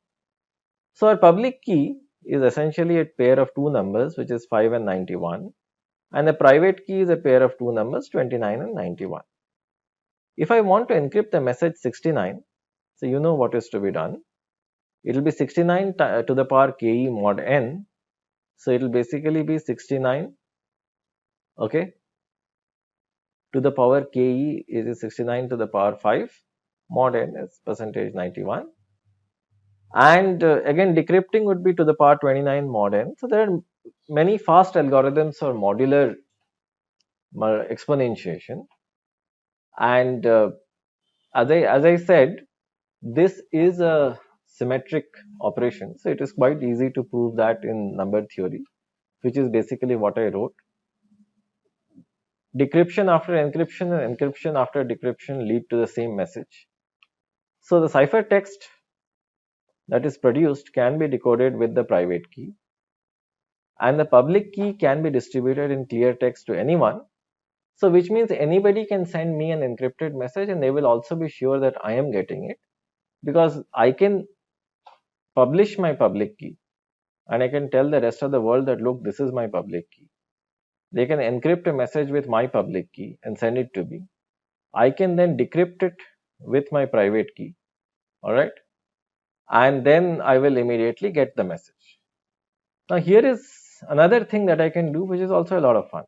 So our public key is essentially a pair of two numbers, which is 5 and 91. And the private key is a pair of two numbers, 29 and 91. If I want to encrypt the message 69, so you know what is to be done. It will be 69 to the power ke mod n. So it will basically be 69, okay, to the power ke is 69 to the power 5, mod n is percentage 91. And again, decrypting would be to the power 29 mod n. So there are many fast algorithms for modular exponentiation. And as I said, this is a symmetric operation. So it is quite easy to prove that in number theory, which is basically what I wrote. Decryption after encryption and encryption after decryption lead to the same message. So the ciphertext that is produced can be decoded with the private key, and the public key can be distributed in clear text to anyone. So which means anybody can send me an encrypted message and they will also be sure that I am getting it, because I can publish my public key and I can tell the rest of the world that look, this is my public key. They can encrypt a message with my public key and send it to me. I can then decrypt it with my private key, all right, and then I will immediately get the message. Now here is another thing that I can do, which is also a lot of fun.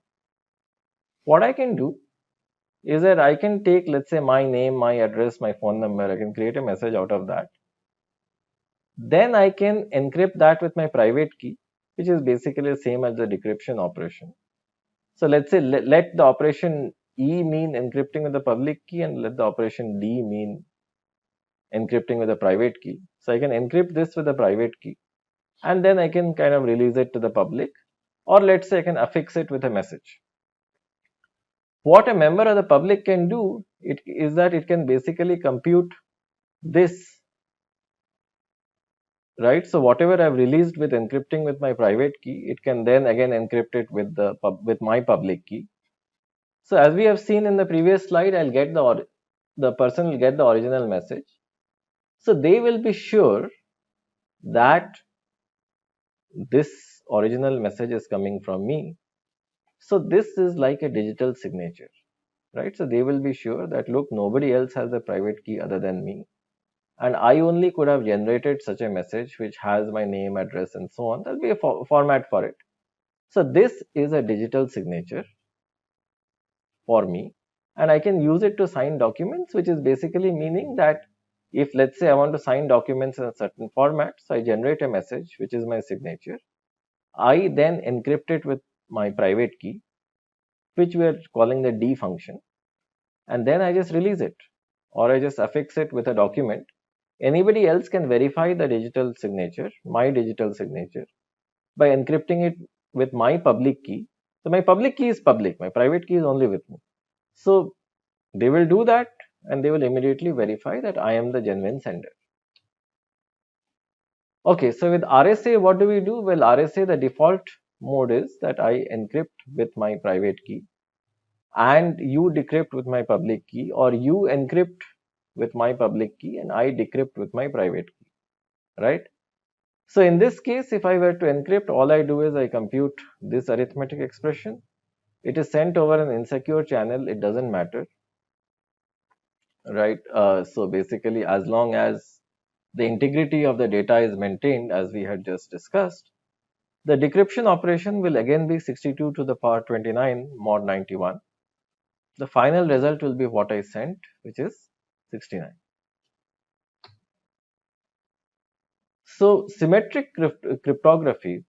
What I can do is that I can take, let's say, my name, my address, my phone number, I can create a message out of that. Then I can encrypt that with my private key, which is basically the same as the decryption operation. So let's say let the operation E mean encrypting with the public key, and let the operation D mean encrypting with a private key. So I can encrypt this with a private key, and then I can kind of release it to the public, or let's say I can affix it with a message. What a member of the public can do is that it can basically compute this, right? So whatever I've released with encrypting with my private key, it can then again encrypt it with with my public key. So as we have seen in the previous slide, I'll get the person will get the original message. So they will be sure that this original message is coming from me. So this is like a digital signature, right? So they will be sure that, look, nobody else has the private key other than me, and I only could have generated such a message which has my name, address, and so on. There'll be a format for it. So this is a digital signature for me, and I can use it to sign documents, which is basically meaning that if, let's say, I want to sign documents in a certain format, so I generate a message which is my signature. I then encrypt it with my private key, which we are calling the D function, and then I just release it, or I just affix it with a document. Anybody else can verify the digital signature, my digital signature, by encrypting it with my public key. So my public key is public, my private key is only with me. So they will do that, and they will immediately verify that I am the genuine sender. Okay, so with RSA, what do we do? Well, RSA, the default mode is that I encrypt with my private key, and you decrypt with my public key, or you encrypt with my public key and I decrypt with my private key, right? So in this case, if I were to encrypt, all I do is I compute this arithmetic expression. It is sent over an insecure channel. It doesn't matter, right? So basically, as long as the integrity of the data is maintained, as we had just discussed, the decryption operation will again be 62 to the power 29 mod 91. The final result will be what I sent, which is 69. So symmetric cryptography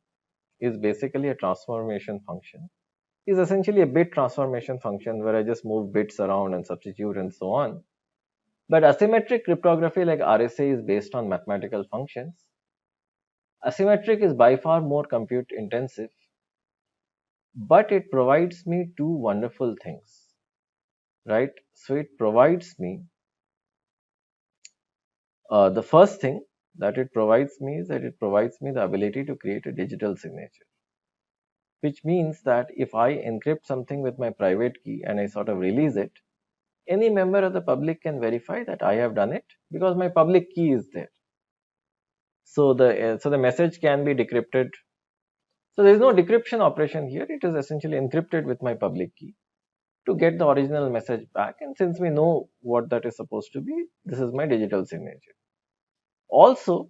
is basically a transformation function. Is essentially a bit transformation function where I just move bits around and substitute and so on. But asymmetric cryptography like RSA is based on mathematical functions. Asymmetric is by far more compute intensive, but it provides me two wonderful things, right? So it provides me, the first thing that it provides me is that it provides me the ability to create a digital signature, which means that if I encrypt something with my private key and I sort of release it, any member of the public can verify that I have done it because my public key is there. So the message can be decrypted. So there is no decryption operation here. It is essentially encrypted with my public key to get the original message back. And since we know what that is supposed to be, this is my digital signature. Also,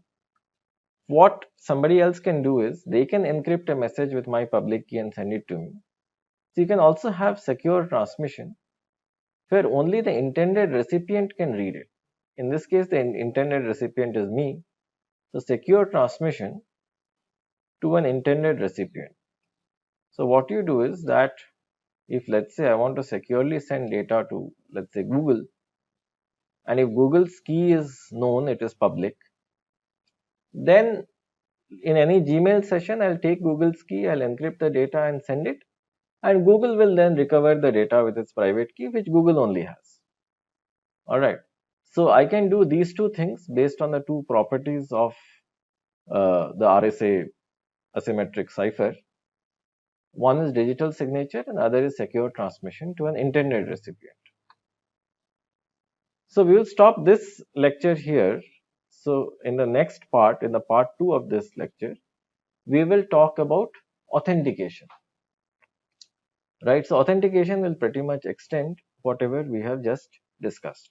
what somebody else can do is they can encrypt a message with my public key and send it to me. So you can also have secure transmission where only the intended recipient can read it. In this case, the intended recipient is me. So secure transmission to an intended recipient. So what you do is that if, let's say, I want to securely send data to, let's say, Google, and if Google's key is known, it is public, then in any Gmail session, I'll take Google's key, I'll encrypt the data and send it, and Google will then recover the data with its private key, which Google only has. All right. So I can do these two things based on the two properties of the RSA asymmetric cipher. One is digital signature and other is secure transmission to an intended recipient. So we will stop this lecture here. So in the next part, in the part 2 of this lecture, we will talk about authentication. Right? So authentication will pretty much extend whatever we have just discussed.